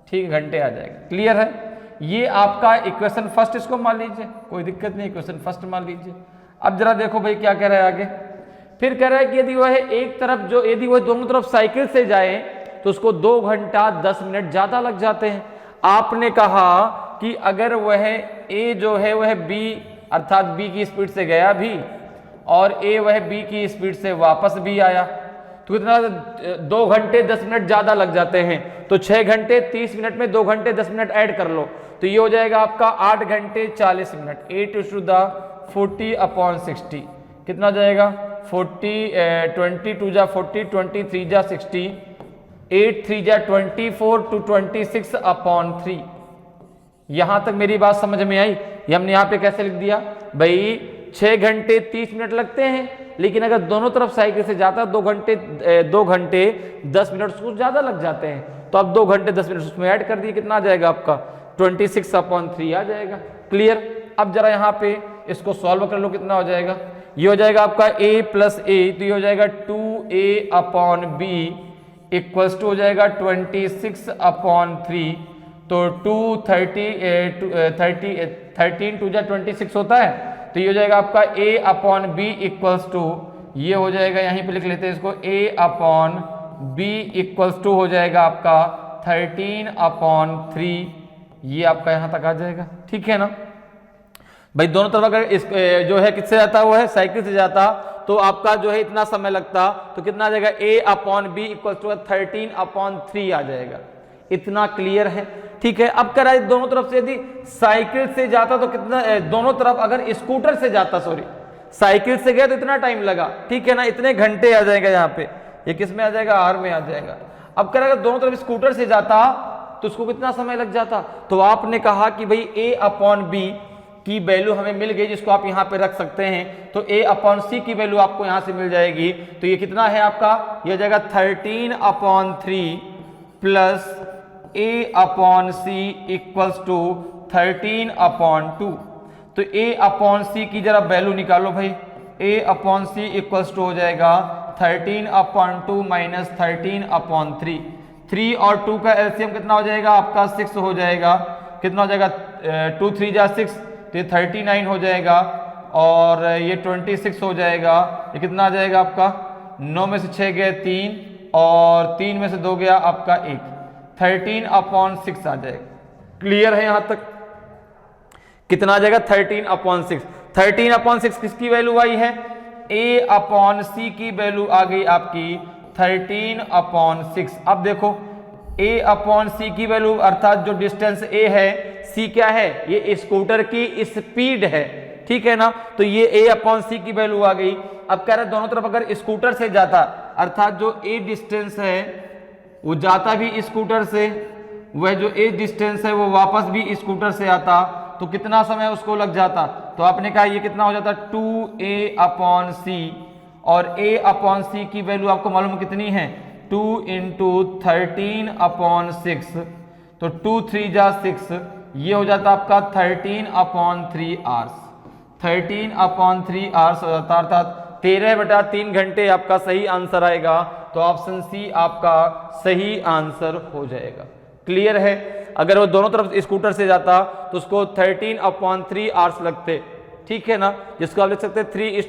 ठीक, घंटे आ जाएगा। क्लियर है? ये आपका इक्वेशन फर्स्ट, इसको मान लीजिए, कोई दिक्कत नहीं, इक्वेशन फर्स्ट मान लीजिए। अब जरा देखो भाई क्या कह रहा है आगे, फिर कह रहा है कि यदि वह दोनों तरफ साइकिल से जाए तो उसको 2 घंटा 10 मिनट ज्यादा लग जाते हैं। आपने कहा कि अगर वह ए जो है वह बी अर्थात बी की स्पीड से गया भी और ए वह बी की स्पीड से वापस भी आया तो कितना 2 घंटे 10 मिनट ज्यादा लग जाते हैं। तो 6 घंटे 30 मिनट में 2 घंटे 10 मिनट ऐड कर लो तो ये हो जाएगा आपका 8 घंटे 40 मिनट। 8:40 अपॉन 60 कितना हो जाएगा? 20 2 जा 40, 23 जा 60, 8 3 जा 24 to 26 अपॉन 3। यहां तक मेरी बात समझ में आई? ये हमने यहाँ पे कैसे लिख दिया भाई, 6 घंटे 30 मिनट लगते हैं, लेकिन अगर दोनों तरफ साइकिल से जाता है 2 घंटे 10 मिनट उसको ज्यादा लग जाते हैं। तो अब 2 घंटे 10 मिनट उसमें ऐड कर दिए, कितना आ जाएगा आपका? 26 अपॉन 3 आ जाएगा। क्लियर? अब जरा यहाँ पे इसको सॉल्व कर लो, कितना हो जाएगा? ये हो जाएगा आपका a प्लस a, तो ये हो जाएगा 2a upon b equals to हो जाएगा 26 अपॉन 3, तो 13 2 जा 26 होता है, तो ये हो जाएगा आपका a upon b equals to, ये हो जाएगा यहीं पे लिख लेते हैं इसको, a upon b equals to हो जाएगा आपका 13 अपॉन 3, ये आपका यहां तक आ जाएगा। ठीक है ना? भाई दोनों तरफ अगर इस जो है किससे जाता वो है साइकिल से जाता तो आपका जो है इतना समय लगता, तो कितना आ जाएगा a/b इक्वल टू 13/3 आ जाएगा। इतना क्लियर है? ठीक है। अब कह रहा है दोनों तरफ से यदि साइकिल से जाता तो कितना, दोनों तरफ अगर स्कूटर से जाता, सॉरी साइकिल से गया तो इतना टाइम लगा, ठीक है ना, इतने घंटे आ जाएगा यहाँ पे, ये किस में आ जाएगा, आर में आ जाएगा। अब कह रहा है दोनों तरफ स्कूटर से जाता तो उसको कितना समय लग जाता, तो आपने कहा कि भाई a/b की वैल्यू हमें मिल गई जिसको आप यहाँ पे रख सकते हैं, तो a/c की वैल्यू आपको यहाँ से मिल जाएगी, तो ये कितना है आपका, ये जाएगा 13/3 प्लस a/c इक्वल्स टू 13/2। तो a/c की जरा वैल्यू निकालो भाई, a/c इक्वल्स टू हो जाएगा 13/2 माइनस 13/3। 3 और 2 का एलसीएम कितना हो जाएगा आपका 6 हो जाएगा, कितना हो जाएगा 2 3 जा 6, तो ये 39 हो जाएगा और ये 26 हो जाएगा, ये कितना आ जाएगा आपका 9 में से 6 गए 3 और 3 में से 2 गया आपका 1, 13/6 आ जाएगा। क्लियर है यहां तक? कितना आ जाएगा 13/6। 13/6 किसकी वैल्यू आई है, a/c की वैल्यू आ गई आपकी 13/6। अब देखो a/c की वैल्यू अर्थात जो डिस्टेंस a है, c क्या है, ये स्कूटर की स्पीड है, ठीक है ना, तो ये a/c की वैल्यू आ गई। अब कह रहे दोनों तरफ अगर स्कूटर से जाता अर्थात जो a डिस्टेंस है वो जाता भी स्कूटर से, वह जो a डिस्टेंस है वो वापस भी स्कूटर से आता, तो कितना समय उसको लग जाता, तो आपने कहा ये कितना हो जाता 2a/c, और a/c की वैल्यू आपको मालूम कितनी है 2 × 13/6, तो 2 3 जा 6, ये हो जाता आपका 13/3 आवर्स, 13/3 आवर्स हो जाता, अर्थात 13/3 घंटे आपका सही आंसर आएगा, तो ऑप्शन सी आपका सही आंसर हो जाएगा। क्लियर है? अगर वो दोनों तरफ स्कूटर से जाता तो उसको 13/3 आवर्स लगते, ठीक है ना, जिसको आप लिख सकते हैं 3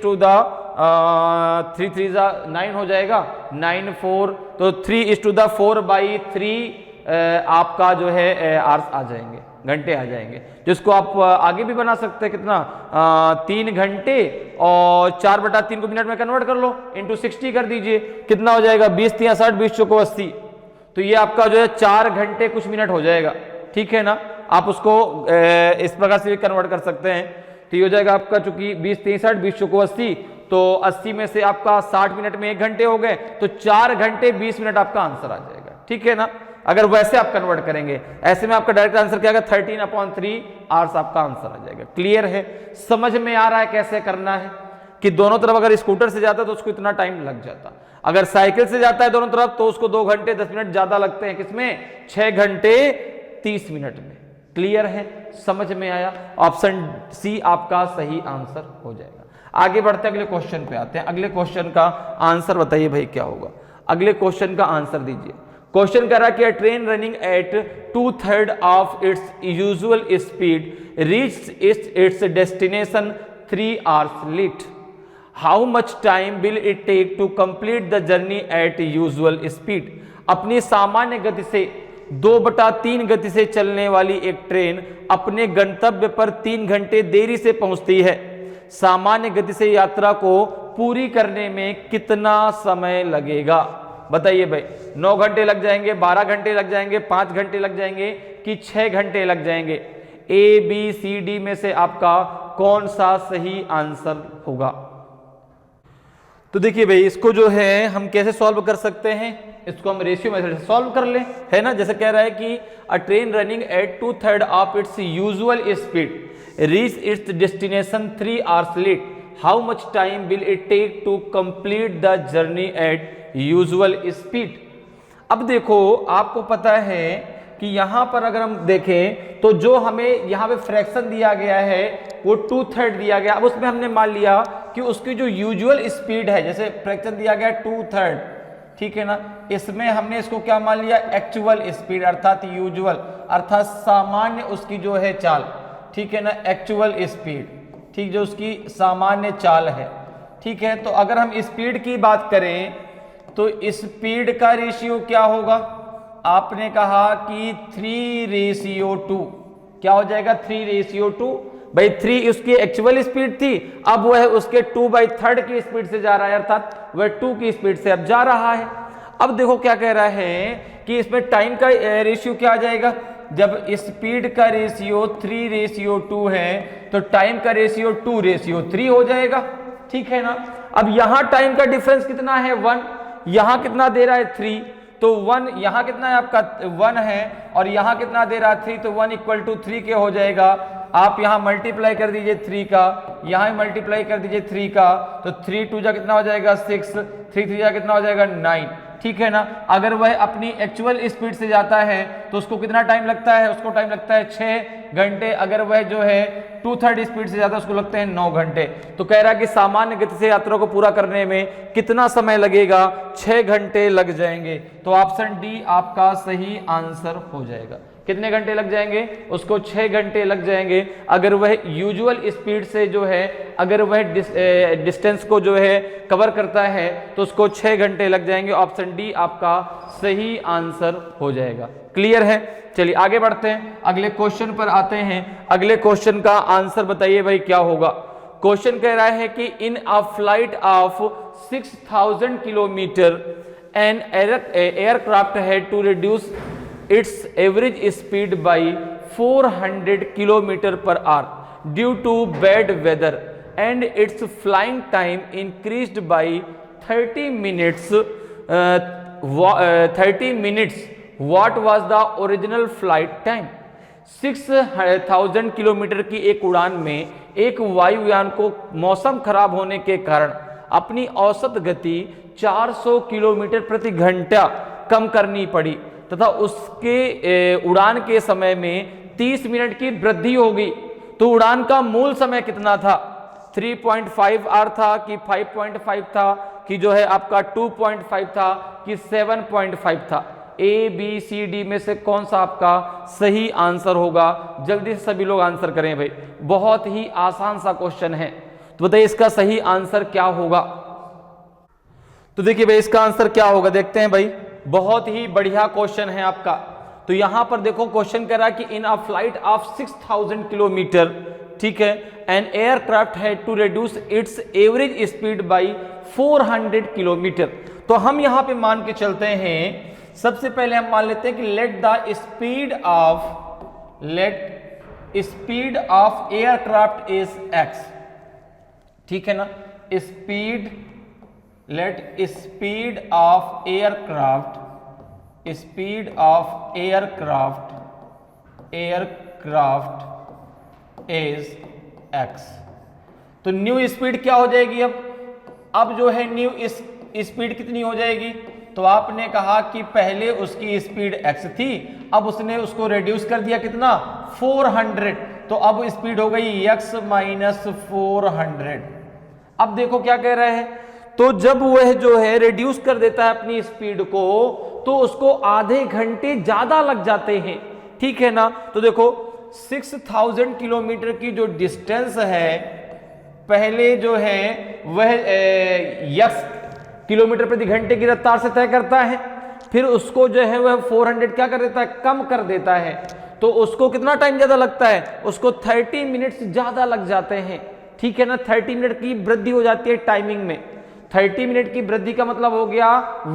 3 9 हो जाएगा, 9 4, तो 3/4/3 आपका जो है आवर्स आ जाएंगे, घंटे आ जाएंगे, जिसको आप आगे भी बना सकते हैं, कितना 3 घंटे और 4/3 को मिनट में कन्वर्ट कर लो, इंटू 60 कर दीजिए, कितना हो जाएगा 20 3 60, 20 चौको 80, तो ये आपका जो है 4 घंटे कुछ मिनट हो जाएगा, ठीक है ना। आप उसको इस प्रकार से भी कन्वर्ट कर सकते हैं, तो ये हो जाएगा आपका चूंकि 20 3 60, 20 चौको 80, तो 80 में से आपका 60 मिनट में 1 घंटे हो गए, तो 4 घंटे 20 मिनट आपका आंसर आ जाएगा, ठीक है ना। अगर वैसे आप कन्वर्ट करेंगे, ऐसे में आपका डायरेक्ट आंसर क्या आएगा 13/3 आवर्स आपका आंसर आ जाएगा। क्लियर है? समझ में आ रहा है कैसे करना है, कि दोनों तरफ अगर स्कूटर से जाता है तो उसको इतना टाइम लग जाता, अगर साइकिल से जाता है दोनों तरफ तो उसको 2 घंटे 10 मिनट ज्यादा लगते हैं, किसमें 6 घंटे 30 मिनट में। क्लियर है? समझ में आया? ऑप्शन सी आपका सही आंसर हो जाएगा। आगे बढ़ते अगले क्वेश्चन पे आते हैं। अगले क्वेश्चन का आंसर बताइए भाई क्या होगा, अगले क्वेश्चन का आंसर दीजिए। क्वेश्चन कह रहा है कि a train running at 2/3 of its usual speed reached its destination 3 hours late. How much time will it take to complete the journey at usual speed? अपनी सामान्य गति से 2/3 गति से चलने वाली एक ट्रेन अपने गंतव्य पर 3 घंटे देरी से पहुंचती है। सामान्य गति से यात्रा को पूरी करने में कितना समय लगेगा? बताइए भाई, 9 घंटे लग जाएंगे, 12 घंटे लग जाएंगे, 5 घंटे लग जाएंगे कि 6 घंटे लग जाएंगे? ए बी सी डी में से आपका कौन सा सही आंसर होगा? तो देखिए भाई, इसको जो है हम कैसे सॉल्व कर सकते हैं, इसको हम रेशियो मेथड से सॉल्व कर लें, है ना। जैसे कह रहा है कि a train running at 2/3 of its usual speed reach its destination 3 hours late, how much time will it take to complete the journey at usual speed. अब देखो, आपको पता है कि यहां पर अगर हम देखें तो जो हमें यहां पे फ्रैक्शन दिया गया है वो 2/3 दिया गया। अब उसमें हमने मान लिया कि उसकी जो यूजुअल स्पीड है, जैसे फ्रैक्शन दिया गया 2/3, ठीक है ना, इसमें हमने इसको क्या मान लिया, एक्चुअल स्पीड अर्थात यूजुअल अर्थात सामान्य उसकी जो है चाल, ठीक है ना, एक्चुअल स्पीड, ठीक, जो उसकी सामान्य चाल है, ठीक है। तो अगर हम स्पीड की बात करें तो स्पीड का रेशियो क्या होगा, आपने कहा कि 3:2, क्या हो जाएगा 3:2, भाई 3 उसकी एक्चुअल स्पीड थी, अब वह उसके 2/3 की स्पीड से जा रहा है, अर्थात वह 2 की स्पीड से अब जा रहा है। अब देखो क्या कह रहा है कि इसमें टाइम का रेशियो क्या आ जाएगा, जब स्पीड का रेशियो 3:2 है तो टाइम का रेशियो 2:3 हो जाएगा, ठीक है ना। अब यहां टाइम का डिफरेंस कितना है 1, यहां कितना दे रहा है 3, तो 1 यहां कितना है आपका 1 है और यहां कितना दे रहा है 3, तो 1 = 3 के हो जाएगा। आप यहां मल्टीप्लाई कर दीजिए 3 का, यहां मल्टीप्लाई कर दीजिए 3 का, तो 3 2 जा कितना हो जाएगा 6, 3 3 जा कितना हो जाएगा 9, ठीक है ना। अगर वह अपनी एक्चुअल स्पीड से जाता है तो उसको कितना टाइम लगता है, उसको टाइम लगता है 6 घंटे। अगर वह जो है 2/3 स्पीड से जाता है उसको लगते हैं 9 घंटे। तो कह रहा है कि सामान्य गति से यात्रा को पूरा करने में कितना समय लगेगा, 6 घंटे लग जाएंगे। तो ऑप्शन डी आपका सही आंसर हो जाएगा। कितने घंटे लग जाएंगे, उसको 6 घंटे लग जाएंगे। अगर वह यूजुअल स्पीड से जो है, अगर वह डिस्टेंस को जो है कवर करता है तो उसको 6 घंटे लग जाएंगे। ऑप्शन डी आपका सही आंसर हो जाएगा। क्लियर है, चलिए आगे बढ़ते हैं, अगले क्वेश्चन पर आते हैं। अगले क्वेश्चन का आंसर बताइए भाई क्या होगा। क्वेश्चन कह रहा है कि in a flight of 6000 kilometre an aircraft had to reduce its average speed by 400 km/h due to bad weather and its flying time increased by 30 minutes. 30 minutes. What was the original flight time? 6000 kilometre की एक उड़ान में एक वायुयान को मौसम खराब होने के कारण अपनी औसत गति 400 किलोमीटर प्रति घंटा कम करनी पड़ी तथा उसके उड़ान के समय में 30 मिनट की वृद्धि होगी। तो उड़ान का मूल समय कितना था, 3.5 आवर था कि 5.5 था कि जो है आपका 2.5 था कि 7.5 था। ए बी सी डी में से कौन सा आपका सही आंसर होगा, जल्दी से सभी लोग आंसर करें भाई, बहुत ही आसान सा क्वेश्चन है। तो बताइए इसका सही आंसर क्या होगा। तो देखिए भाई इसका आंसर क्या होगा, देखते हैं भाई, बहुत ही बढ़िया क्वेश्चन है आपका। तो यहां पर देखो क्वेश्चन कह रहा है कि in a flight of 6000 kilometre, ठीक है, an aircraft had to reduce its average speed by 400 kilometre. तो हम यहां पे मान के चलते हैं, सबसे पहले हम मान लेते हैं कि let speed of aircraft is x, ठीक है ना। Let speed of aircraft is x। तो न्यू स्पीड क्या हो जाएगी, अब जो है न्यू स्पीड कितनी हो जाएगी। तो आपने कहा कि पहले उसकी स्पीड x थी, अब उसने उसको रिड्यूस कर दिया कितना 400, तो अब स्पीड हो गई x - 400। अब देखो क्या कह रहे हैं, तो जब वह जो है रिड्यूस कर देता है अपनी स्पीड को तो उसको आधे घंटे ज्यादा लग जाते हैं, ठीक है ना। तो देखो 6000 किलोमीटर की जो डिस्टेंस है, पहले जो है वह x किलोमीटर प्रति घंटे की रफ्तार से तय करता है, फिर उसको जो है वह 400 क्या कर देता है, कम कर देता है। तो उसको कितना टाइम ज्यादा लगता है, उसको 30 मिनट्स ज्यादा लग जाते हैं, ठीक है ना। 30 मिनट की वृद्धि हो जाती है टाइमिंग में। 30 मिनट की वृद्धि का मतलब हो गया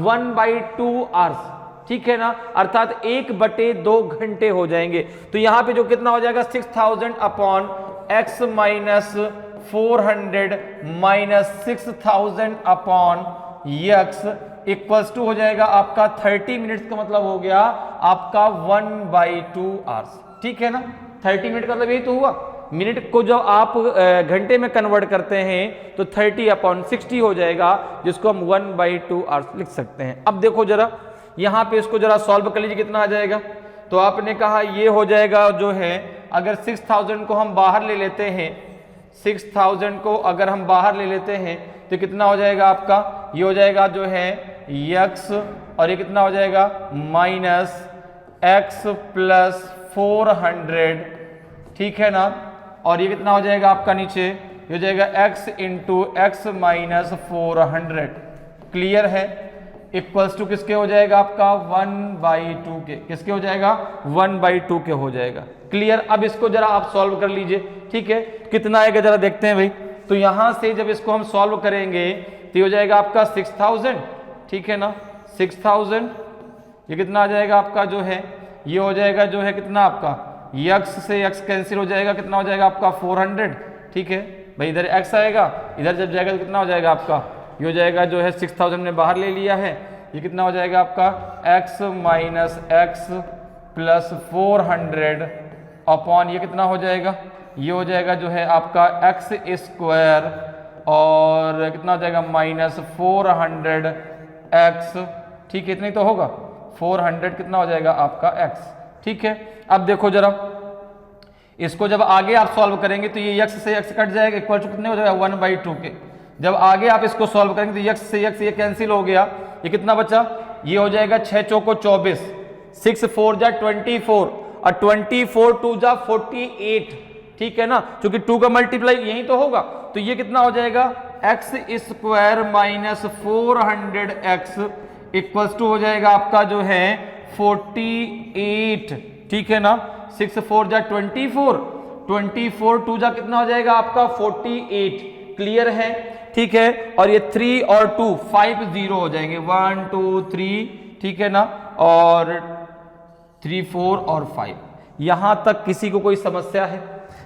1/2 आवर्स, ठीक है ना, अर्थात 1/2 घंटे हो जाएंगे। तो यहां पे जो कितना हो जाएगा 6000 upon x - 400 - 6000 upon x equals to हो जाएगा आपका 30 मिनट्स का मतलब हो गया आपका 1/2 आवर्स, ठीक है ना। 30 मिनट का मतलब यही तो हुआ। मिनट को जब आप घंटे में कन्वर्ट करते हैं तो 30/60 हो जाएगा, जिसको हम 1/2 आवर्स लिख सकते हैं। अब देखो जरा यहां पे इसको जरा सॉल्व कर लीजिए, कितना आ जाएगा। तो आपने कहा ये हो जाएगा जो है, अगर 6000 को हम बाहर ले लेते हैं, 6000 को अगर हम बाहर ले लेते हैं तो कितना हो जाएगा आपका, ये हो जाएगा जो है x और ये कितना हो जाएगा -x + 400, ठीक है ना। और ये कितना हो जाएगा आपका नीचे, ये हो जाएगा x × x - 400। क्लियर है। इक्वल्स टू किसके हो जाएगा आपका 1/2 के, किसके हो जाएगा 1/2 के हो जाएगा। क्लियर। अब इसको जरा आप सॉल्व कर लीजिए, ठीक है, कितना आएगा जरा देखते हैं भाई। तो यहां से जब इसको हम सॉल्व करेंगे तो ये हो जाएगा आपका 6000, ठीक है ना, 6000। ये कितना आ जाएगा आपका जो है, ये हो जाएगा जो है कितना आपका, x से x कैंसिल हो जाएगा, कितना हो जाएगा आपका 400, ठीक है भाई। इधर x आएगा, इधर जब जाएगा तो कितना हो जाएगा आपका, ये हो जाएगा जो है 6000 ने बाहर ले लिया है, ये कितना हो जाएगा आपका x minus x plus 400 upon ये कितना हो जाएगा, ये हो जाएगा जो है आपका x स्क्वायर और कितना हो जाएगा माइनस 400x, ठीक है, इतनी तो होगा 400 कितना हो जाएगा आपका x, ठीक है। अब देखो जरा इसको जब आगे आप सॉल्व करेंगे तो ये x से x कट जाएगा, इक्वल टू कितने हो जाएगा 1/2 के। जब आगे आप इसको सॉल्व करेंगे तो x से x ये कैंसिल हो गया, ये कितना बचा, ये हो जाएगा 6 चौको 24, 6 4 जा 24 और 24 2 जा 48, ठीक है ना, क्योंकि 2 का मल्टीप्लाई यही तो होगा। तो ये कितना हो जाएगा x square minus 400x equals to हो जाएगा आपका जो है 48, ठीक है ना। 6 4 जा 24, 24 2 जा कितना हो जाएगा आपका 48, क्लियर है, ठीक है। और ये 3 और 2 5 0 हो जाएंगे, 1 2 3, ठीक है ना, और 3 4 और 5। यहां तक किसी को कोई समस्या है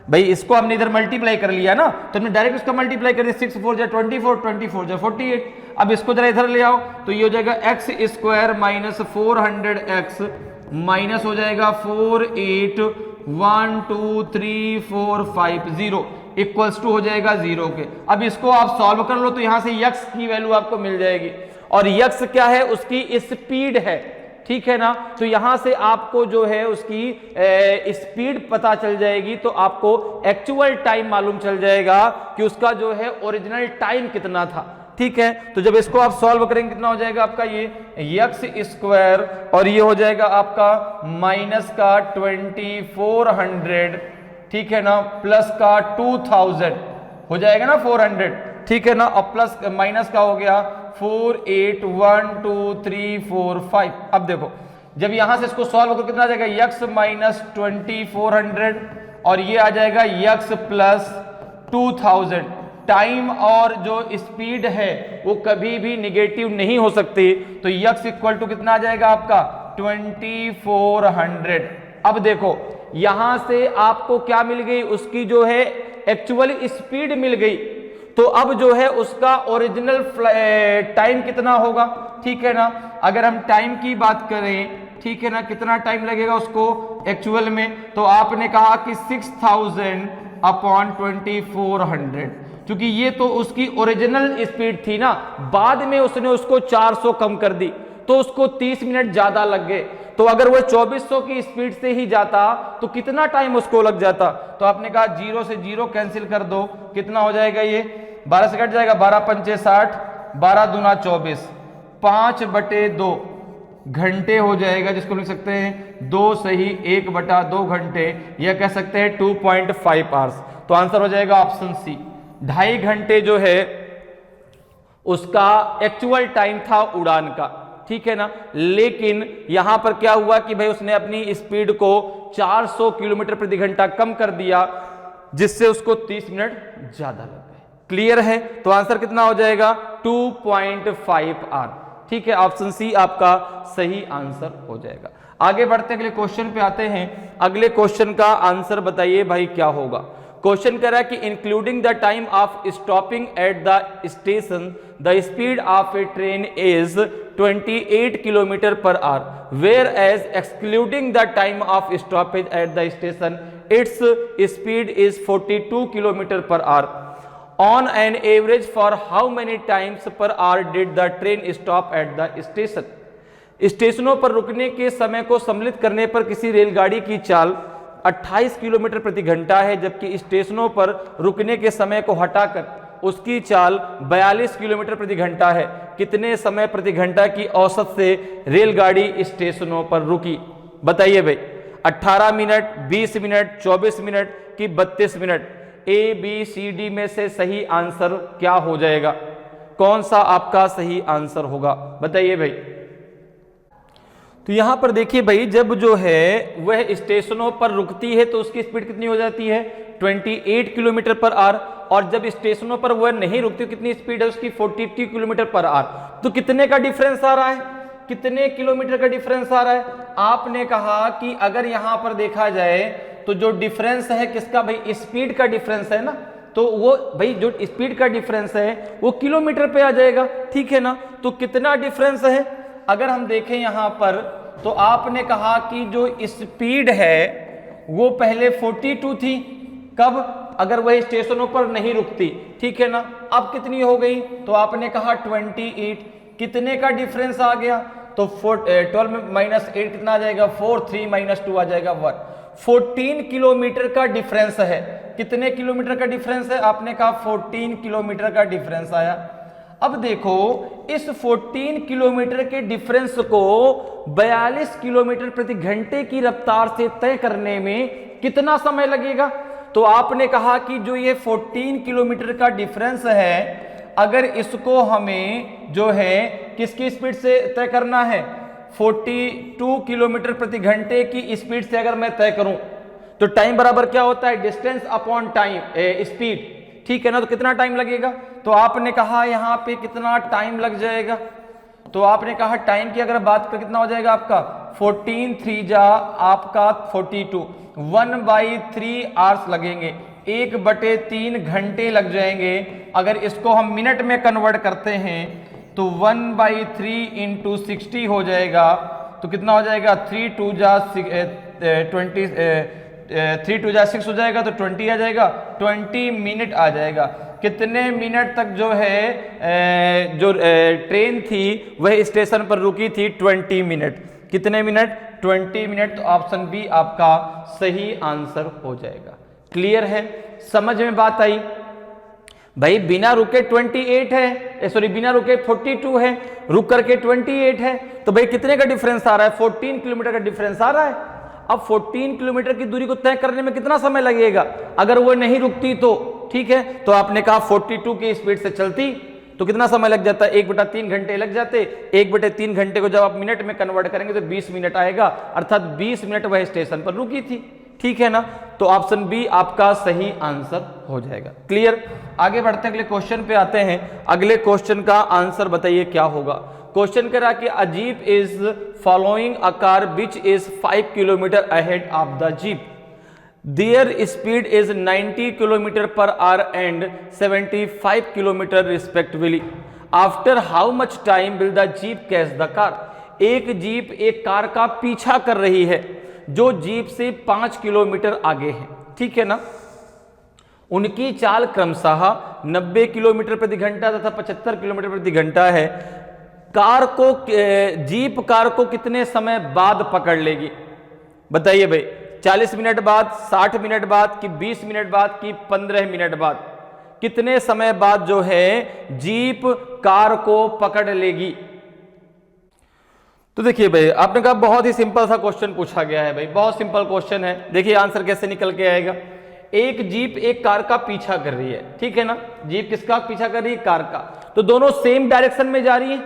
भाई? इसको हमने इधर मल्टीप्लाई कर लिया ना, तो हमने डायरेक्ट इसका मल्टीप्लाई कर दिया, 6 4 जा 24, 24 जा 48। अब इसको जरा इधर ले आओ तो ये हो जाएगा x square minus 400x minus हो जाएगा 4 8 1 2 3 4 5 0 इक्वल्स टू हो जाएगा 0 के। अब इसको आप सॉल्व कर लो तो यहां से x की वैल्यू आपको मिल जाएगी, और x क्या है, उसकी स्पीड है, ठीक है ना। तो यहां से आपको जो है उसकी स्पीड पता चल जाएगी, तो आपको एक्चुअल टाइम मालूम चल जाएगा कि उसका जो है ओरिजिनल टाइम कितना था, ठीक है। तो जब इसको आप सॉल्व करेंगे कितना हो जाएगा आपका ये x स्क्वायर और ये हो जाएगा आपका माइनस का 2400, ठीक है ना, प्लस का 2000 हो जाएगा ना 400, ठीक है ना, और प्लस माइनस का हो गया 4 8 1 2 3 4 5। अब देखो जब यहां से इसको सॉल्व करो कितना आ जाएगा x माइनस 2400 और ये आ जाएगा x प्लस 2000। टाइम और जो स्पीड है वो कभी भी निगेटिव नहीं हो सकती, तो x इक्वल टू कितना आ जाएगा आपका 2400। अब देखो यहां से आपको क्या मिल गई, उसकी जो है एक्चुअल स्पीड मिल गई, तो अब जो है उसका ओरिजिनल टाइम कितना होगा, ठीक है ना। अगर हम टाइम की बात करें, ठीक है ना, कितना टाइम लगेगा उसको एक्चुअल में, तो आपने कहा कि 6000 अपॉन 2400, क्योंकि ये तो उसकी ओरिजिनल स्पीड थी ना, बाद में उसने उसको 400 कम कर दी तो उसको 30 मिनट ज्यादा लग गए। तो अगर वो 2400 की स्पीड से ही जाता तो कितना टाइम उसको लग जाता, तो आपने कहा 0 से 0 कैंसिल कर दो, कितना हो जाएगा, ये 12 से कट जाएगा, 12 पंचे 60, 12 दूना 24, 5/2 घंटे हो जाएगा, जिसको लिख सकते हैं 2 सही 1/2 घंटे, यह कह सकते हैं 2.5 आवर्स। तो आंसर हो जाएगा ऑप्शन सी, 2.5 घंटे जो है उसका एक्चुअल टाइम था उड़ान का, ठीक है ना। लेकिन यहां पर क्या हुआ कि भाई उसने अपनी स्पीड को 400 किलोमीटर प्रति घंटा कम कर दिया, जिससे उसको 30 मिनट ज्यादा लग गए। क्लियर है? तो आंसर कितना हो जाएगा 2.5 आवर, ठीक है। ऑप्शन सी आपका सही आंसर हो जाएगा। आगे बढ़ते अगले क्वेश्चन पे आते हैं। अगले क्वेश्चन का आंसर बताइए भाई क्या होगा। क्वेश्चन कह रहा है कि including the time of stopping at the station the speed of a train is 28 kilometre per hour, whereas excluding the time of stoppage at the station its speed is 42 kilometre per hour. On an average for how many times per hour did the train stop at the station. स्टेशनों पर रुकने के समय को सम्मिलित करने पर किसी रेलगाड़ी की चाल 28 किलोमीटर प्रति घंटा है, जबकि स्टेशनों पर रुकने के समय को हटाकर उसकी चाल 42 किलोमीटर प्रति घंटा है। कितने समय प्रति घंटा की औसत से रेलगाड़ी स्टेशनों पर रुकी? बताइए भाई, 18 मिनट, 20 मिनट, 24 मिनट कि 32 minute? A B C D में से सही आंसर क्या हो जाएगा? कौन सा आपका सही आंसर होगा, बताइए भाई। तो यहां पर देखिए भाई, जब जो है वह स्टेशनों पर रुकती है तो उसकी स्पीड कितनी हो जाती है 28 किलोमीटर पर आवर, और जब स्टेशनों पर वह नहीं रुकती कितनी स्पीड है उसकी 42 किलोमीटर पर आवर। तो कितने का डिफरेंस आ रहा है, कितने किलोमीटर का डिफरेंस आ रहा है। आपने कहा कि अगर यहां पर देखा जाए तो जो डिफरेंस है किसका भाई, स्पीड का डिफरेंस है ना, तो वो भाई जो स्पीड का डिफरेंस है वो किलोमीटर पे आ जाएगा, ठीक है ना। तो कितना डिफरेंस है, अगर हम देखें यहां पर तो आपने कहा कि जो स्पीड है वो पहले 42 थी, कब, अगर वह स्टेशनों पर नहीं रुकती, ठीक है ना। अब कितनी हो गई, तो आपने कहा 28, कितने का डिफरेंस आ गया, तो 12 में -8 कितना आ जाएगा 4, 3 - 2 आ जाएगा 1, 14 किलोमीटर का डिफरेंस है। कितने किलोमीटर का डिफरेंस है, आपने कहा 14 किलोमीटर का डिफरेंस आया। अब देखो इस 14 किलोमीटर के डिफरेंस को 42 किलोमीटर प्रति घंटे की रफ्तार से तय करने में कितना समय लगेगा। तो आपने कहा कि जो ये 14 किलोमीटर का डिफरेंस है, अगर इसको हमें जो है किसकी स्पीड से तय करना है, 42 किलोमीटर प्रति घंटे की स्पीड से अगर मैं तय करूं तो टाइम बराबर क्या होता है, डिस्टेंस अपॉन टाइम, स्पीड, ठीक है ना। तो कितना टाइम लगेगा, तो आपने कहा यहाँ पे कितना टाइम लग जाएगा, तो आपने कहा टाइम की अगर बात कर कितना हो जाएगा आपका 14 3 जा आपका 42, 1/3 आवर्स लगेंगे, 1/3 घंटे लग जाएंगे। अगर इसको हम मिनट में कन्वर्ट करते हैं तो 1/3 × 60 हो जाएगा, तो कितना हो जाएगा 3 2 जा 6 हो जाएगा, तो 20 आ जाएगा, 20 मिनट आ जाएगा। कितने मिनट तक जो है जो ट्रेन थी वह स्टेशन पर रुकी थी, 20 मिनट। कितने मिनट, 20 मिनट। तो ऑप्शन बी आपका सही आंसर हो जाएगा। क्लियर है, समझ में बात आई भाई। बिना रुके 28 है, सॉरी बिना रुके 42 है, रुक करके 28 है, तो भाई कितने का डिफरेंस आ रहा है, 14 किलोमीटर का डिफरेंस आ रहा है। अब 14 किलोमीटर की दूरी को तय करने में कितना समय लगेगा, अगर वो नहीं रुकती तो, ठीक है। तो आपने कहा 42 की स्पीड से चलती तो कितना समय लग जाता है, 1/3 घंटे लग जाते। 1/3 घंटे को जब आप मिनट में कन्वर्ट करेंगे तो 20 मिनट आएगा, अर्थात 20 मिनट वह स्टेशन पर रुकी थी, ठीक है ना। तो ऑप्शन बी आपका सही आंसर हो जाएगा। क्लियर, आगे बढ़ते अगले क्वेश्चन पे आते हैं। अगले क्वेश्चन का आंसर बताइए क्या होगा। क्वेश्चन कह रहा कि a jeep is following a car which is 5 kilometre ahead of the jeep, there speed is 90 kilometre per hour and 75 kilometre respectively, after how much time will the jeep catch the car. एक jeep एक car का पीछा कर रही है जो jeep से 5 kilometre आगे है, ठीक है ना। उनकी चाल क्रमशः 90 किलोमीटर प्रति घंटा तथा 75 किलोमीटर प्रति घंटा है। कार को जीप कार को कितने समय बाद पकड़ लेगी, बताइए भाई। 40 मिनट बाद, 60 मिनट बाद कि 20 मिनट बाद कि 15 मिनट बाद, कितने समय बाद जो है जीप कार को पकड़ लेगी। तो देखिए भाई, आपने कहा बहुत ही सिंपल सा क्वेश्चन पूछा गया है भाई, बहुत सिंपल क्वेश्चन है। देखिए आंसर कैसे निकल के आएगा। एक जीप एक कार का पीछा कर रही है, ठीक है ना। जीप किसका पीछा कर रही है, कार का। तो दोनों सेम डायरेक्शन में जा रही है,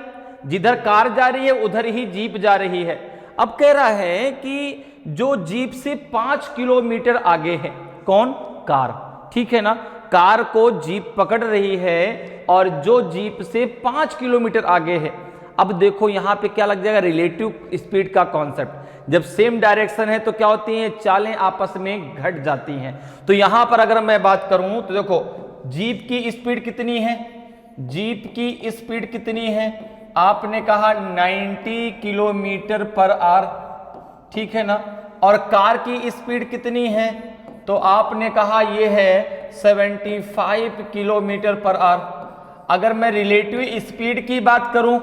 जिधर कार जा रही है उधर ही जीप जा रही है। अब कह रहा है कि जो जीप से 5 किलोमीटर आगे है, कौन, कार, ठीक है ना। कार को जीप पकड़ रही है और जो जीप से 5 किलोमीटर आगे है। अब देखो यहां पे क्या लग जाएगा, रिलेटिव स्पीड का कॉन्सेप्ट। जब सेम डायरेक्शन है तो क्या होती है, चालें आपस में घट जाती हैं। तो यहां पर अगर मैं बात करूं तो देखो जीप की स्पीड कितनी है, जीप की स्पीड कितनी है, आपने कहा 90 किलोमीटर पर आवर, ठीक है ना। और कार की स्पीड कितनी है, तो आपने कहा ये है 75 किलोमीटर पर आवर। अगर मैं रिलेटिव स्पीड की बात करूं,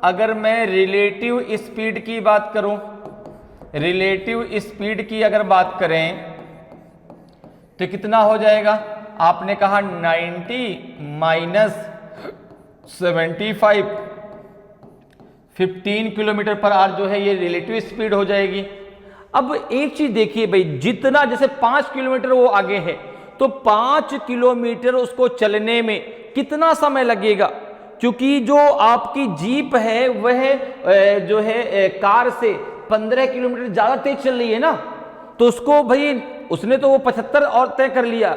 अगर मैं रिलेटिव स्पीड की बात करूं, रिलेटिव स्पीड की अगर बात करें तो कितना हो जाएगा, आपने कहा 90 - 75, 15 किलोमीटर पर आवर जो है ये रिलेटिव स्पीड हो जाएगी। अब एक चीज देखिए भाई, जितना जैसे 5 किलोमीटर वो आगे है तो 5 किलोमीटर उसको चलने में कितना समय लगेगा। क्योंकि जो आपकी जीप है वह जो है कार से 15 किलोमीटर ज्यादा तेज चल रही है ना, तो उसको भाई उसने तो वो 75 और तय कर लिया,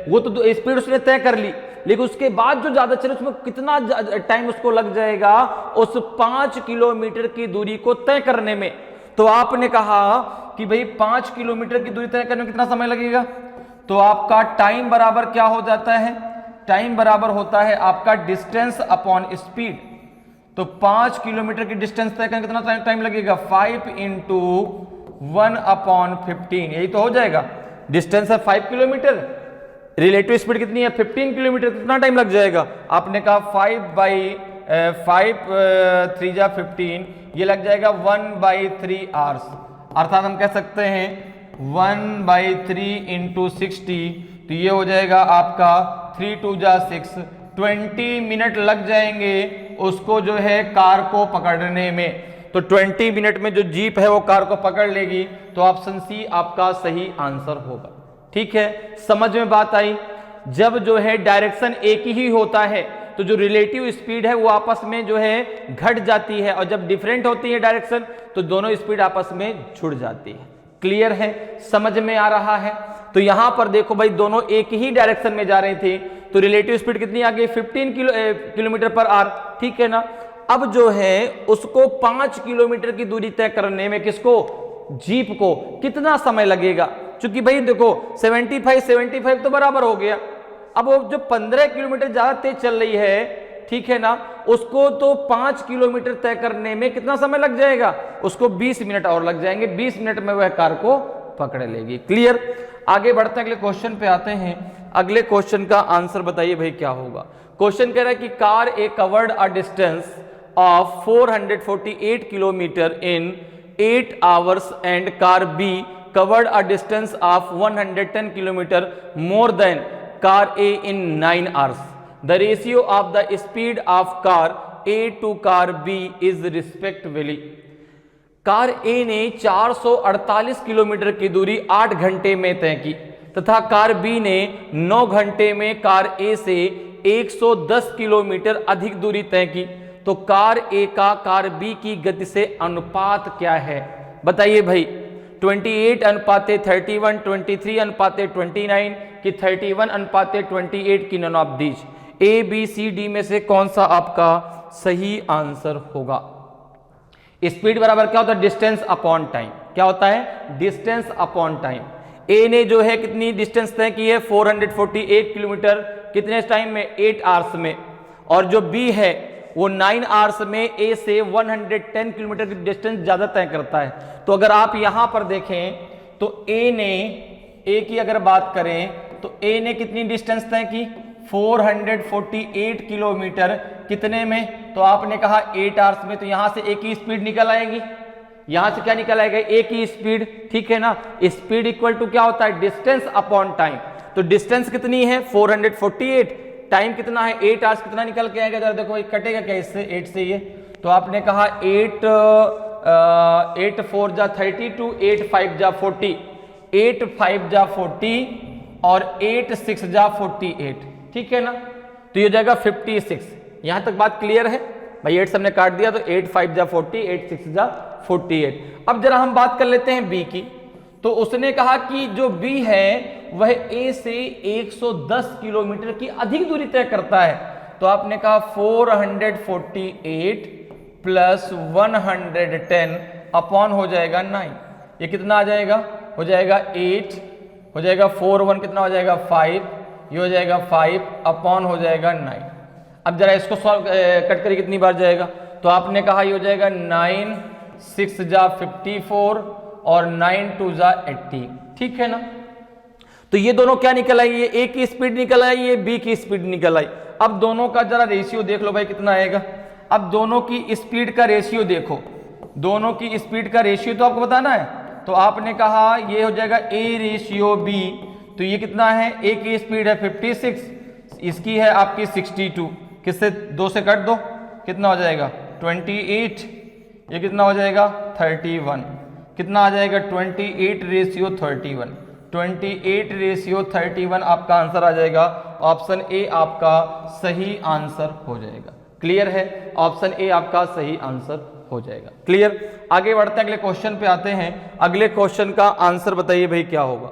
वो तो स्पीड उसने तय कर ली, लेकिन उसके बाद जो ज्यादा चले उसमें कितना टाइम उसको लग जाएगा उस 5 किलोमीटर की दूरी को तय करने में। तो आपने कहा कि भाई 5 किलोमीटर की दूरी तय करने में कितना समय लगेगा, तो आपका टाइम बराबर क्या हो जाता है, टाइम बराबर होता है आपका डिस्टेंस अपॉन स्पीड। तो 5 किलोमीटर की डिस्टेंस तय करने कितना टाइम लगेगा, 5 इंटू 1/15, यही तो हो जाएगा। डिस्टेंस है 5 किलोमीटर, रिलेटिव स्पीड कितनी है 15 किलोमीटर, कितना टाइम लग जाएगा, आपने कहा 5 3 जा 15, ये लग जाएगा 1/3 आवर्स। अर्थात हम कह सकते हैं 1/3 इंटू 60, तो ये हो जाएगा आपका 3 2 जा 6, 20 मिनट लग जाएंगे उसको जो है कार को पकड़ने में। तो 20 मिनट में जो जीप है वो कार को पकड़ लेगी, तो ऑप्शन सी आपका सही आंसर होगा। ठीक है, समझ में बात आई। जब जो है डायरेक्शन एक ही होता है तो जो रिलेटिव स्पीड है वो आपस में जो है घट जाती है, और जब डिफरेंट होती है डायरेक्शन तो दोनों स्पीड आपस में जुड़ जाती है। क्लियर है, समझ में आ रहा है। तो यहां पर देखो भाई दोनों एक ही डायरेक्शन में जा रहे थे, तो रिलेटिव स्पीड कितनी आ गई 15 किलोमीटर पर आवर। ठीक है ना, अब जो है उसको 5 किलोमीटर की दूरी तय करने में किसको, जीप को कितना समय लगेगा, क्योंकि भाई देखो 75 तो बराबर हो गया। अब वो जो 15 किलोमीटर ज्यादा तेज चल रही है, ठीक है ना, उसको तो 5 किलोमीटर तय करने में कितना समय लग जाएगा, उसको 20 मिनट और लग जाएंगे, 20 मिनट में वह कार को पकड़ लेगी। क्लियर, आगे बढ़ते हैं, अगले क्वेश्चन पे आते हैं। अगले क्वेश्चन का आंसर बताइए भाई क्या होगा। क्वेश्चन कह रहा है कि car A covered a distance of 448 kilometre in 8 hours and car B covered a distance of 110 kilometer more than car A in 9 hours. The ratio of the speed of car A to car B is respectively. Car A ने 448 kilometre की दूरी 8 घंटे में तय की तथा car B ने 9 घंटे में कार A से 110 किलोमीटर अधिक दूरी तय की। तो कार A का कार B की गति से अनुपात क्या है, बताइए भाई। 28 अनुपाते 31, 23 अनुपाते 29 कि 31 अनुपाते 28 की none of these, A B C D में से कौन सा आपका सही आंसर होगा। स्पीड बराबर क्या होता है, डिस्टेंस अपॉन टाइम। क्या होता है, डिस्टेंस अपॉन टाइम। ए ने जो है कितनी डिस्टेंस तय की है 448 किलोमीटर, कितने टाइम में 8 आवर्स में, और जो बी है वो 9 आवर्स में ए से 110 किलोमीटर की डिस्टेंस ज्यादा तय करता है। तो अगर आप यहां पर देखें तो ए की अगर बात करें तो ए ने कितनी डिस्टेंस तय की 448 किलोमीटर, कितने में, तो आपने कहा 8 आवर्स में। तो यहां से ए की स्पीड निकल आएगी, यहां से क्या निकल आएगा, ए की स्पीड। ठीक है ना, स्पीड इक्वल टू क्या होता है, डिस्टेंस अपॉन टाइम। तो डिस्टेंस कितनी है 448, टाइम कितना है 8 आवर्स, कितना निकल के आएगा, जरा देखो भाई कटेगा क्या इससे, 8 से ये। तो आपने कहा 8 4 जा 32, 8 5 जा 40, 8 5 जा 40 और 8 6 जा 48। ठीक है ना, तो ये हो जाएगा 56। यहां तक बात क्लियर है भाई, 8 सबने काट दिया तो 8 5 जा 40, 8 6 जा 48। अब जरा हम बात कर लेते हैं बी की। तो उसने कहा कि जो बी है वह ए से 110 किलोमीटर की अधिक दूरी तय करता है। तो आपने कहा 448 प्लस 110 अपॉन हो जाएगा 9, ये कितना आ जाएगा, हो जाएगा 8, हो जाएगा 4 1 कितना हो जाएगा 5, ये हो जाएगा 5 अपॉन हो जाएगा 9। अब जरा इसको सॉल्व कट करिए कितनी बार जाएगा, तो आपने कहा ये हो जाएगा 9 6 जा 54 और 9 2 जा 80। ठीक है ना, तो ये दोनों क्या निकल आई, ये ए की स्पीड निकल आई, ये बी की स्पीड निकल आई। अब दोनों का जरा रेशियो देख लो भाई कितना आएगा। अब दोनों की स्पीड का रेशियो देखो, दोनों की स्पीड का रेशियो तो आपको बताना है। तो आपने कहा ये हो जाएगा ए रेशियो बी, तो ये कितना है, ए की स्पीड है 56, इसकी है आपकी 62, किससे 2 से कट दो, कितना हो जाएगा 28, ये कितना हो जाएगा 31, कितना आ जाएगा 28 रेशियो 31। 28:31 आपका आंसर आ जाएगा। ऑप्शन ए आपका सही आंसर हो जाएगा। क्लियर है? ऑप्शन ए आपका सही आंसर हो जाएगा। क्लियर? आगे बढ़ते हैं, अगले क्वेश्चन पे आते हैं। अगले क्वेश्चन का आंसर बताइए भाई क्या होगा।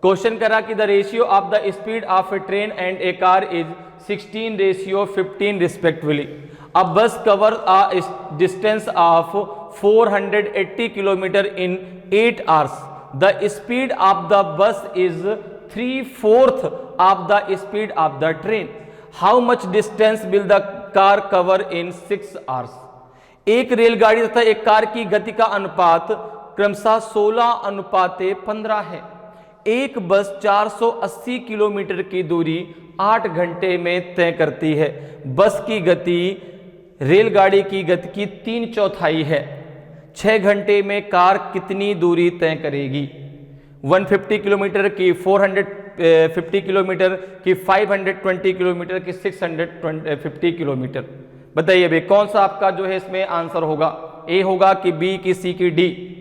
क्वेश्चन करा कि the ratio of the speed of a train and A car is 16:15 respectively. A bus covers a distance of 480 km in 8 hours. The speed of the bus is 3/4 of the speed of the train. How much distance will the car cover in 6 hours? एक रेलगाड़ी तथा एक car की गति का अनुपात क्रमशः 16:15 है। एक बस 480 किलोमीटर की दूरी 8 घंटे में तय करती है। बस की गति रेलगाड़ी की गति की 3/4 है। 6 घंटे में कार कितनी दूरी तय करेगी? 150 किलोमीटर की, 450 किलोमीटर की, 520 किलोमीटर की, 650 किलोमीटर। बताइए भाई कौन सा आपका जो है इसमें आंसर होगा? ए होगा कि बी की सी की डी?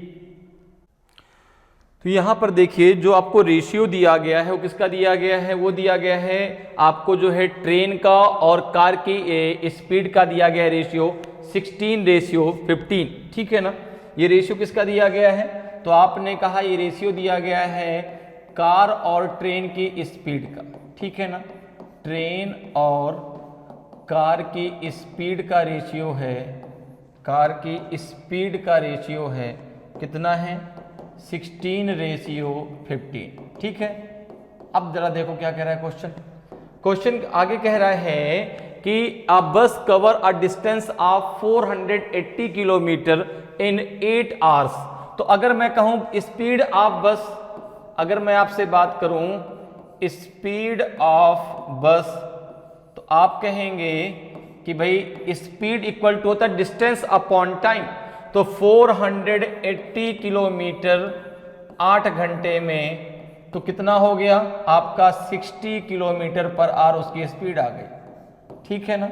तो यहां पर देखिए जो आपको रेशियो दिया गया है वो किसका दिया गया है? वो दिया गया है आपको जो है ट्रेन का और कार की स्पीड का दिया गया है रेशियो 16:15। ठीक है ना? ये रेशियो किसका दिया गया है? तो आपने कहा ये रेशियो दिया गया है कार और ट्रेन की स्पीड का। ठीक है ना? ट्रेन और कार की स्पीड का रेशियो है, कार की स्पीड का रेशियो है कितना है? 16:15। ठीक है? अब जरा देखो क्या कह रहा है क्वेश्चन। क्वेश्चन आगे कह रहा है कि अ बस cover a distance of 480 kilometre in 8 hours. तो अगर मैं कहूं स्पीड ऑफ बस, अगर मैं आपसे बात करूं स्पीड ऑफ बस, तो आप कहेंगे कि भाई स्पीड इक्वल टू होता है डिस्टेंस अपॉन टाइम। तो 480 किलोमीटर 8 घंटे में तो कितना हो गया आपका? 60 किलोमीटर पर आवर उसकी स्पीड आ गई। ठीक है ना?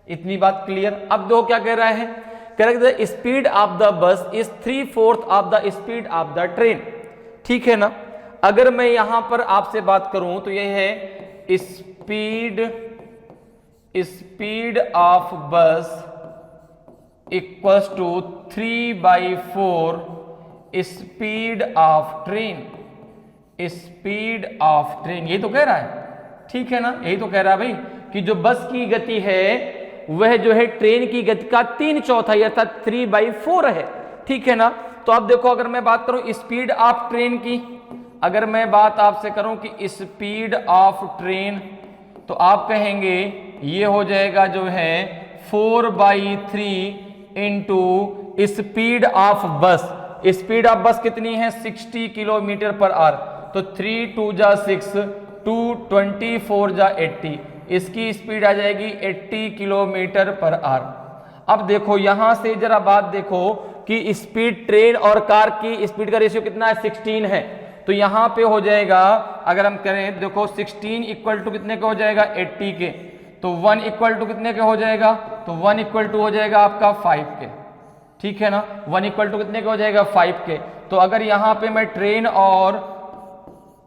इतनी बात क्लियर? अब दो क्या कह रहा है? कह रहा है the speed of the bus is 3/4 of the speed of the train. ठीक है ना? अगर मैं यहां पर आपसे बात करूं तो यह है speed of bus equals to 3/4 speed of train. Speed of train यही तो कह रहा है। ठीक है ना? यही तो कह रहा है भाई कि जो बस की गति है वह जो है ट्रेन की गति का 3/4 अर्थात 3/4 है। ठीक है ना? तो अब देखो अगर मैं बात करूं स्पीड ऑफ ट्रेन की, अगर मैं बात आपसे करूं कि स्पीड ऑफ ट्रेन, तो आप कहेंगे ये हो जाएगा जो है 4/3 इंटू स्पीड ऑफ बस। स्पीड ऑफ बस कितनी है? 60 किलोमीटर पर आवर। तो 3 2 जा 6, 2 24 जा 80, इसकी स्पीड आ जाएगी 80 किलोमीटर पर आवर। अब देखो यहां से जरा बात देखो कि स्पीड ट्रेन और कार की स्पीड का रेशियो कितना है? 16 है। तो यहां पे हो जाएगा अगर हम करें देखो 16 इक्वल टू कितने का हो जाएगा? 80 के। तो 1 इक्वल टू कितने का हो जाएगा? तो 1 इक्वल टू हो जाएगा आपका 5 के। ठीक है ना? 1 इक्वल टू कितने का हो जाएगा? 5 के। तो अगर यहां पे मैं ट्रेन और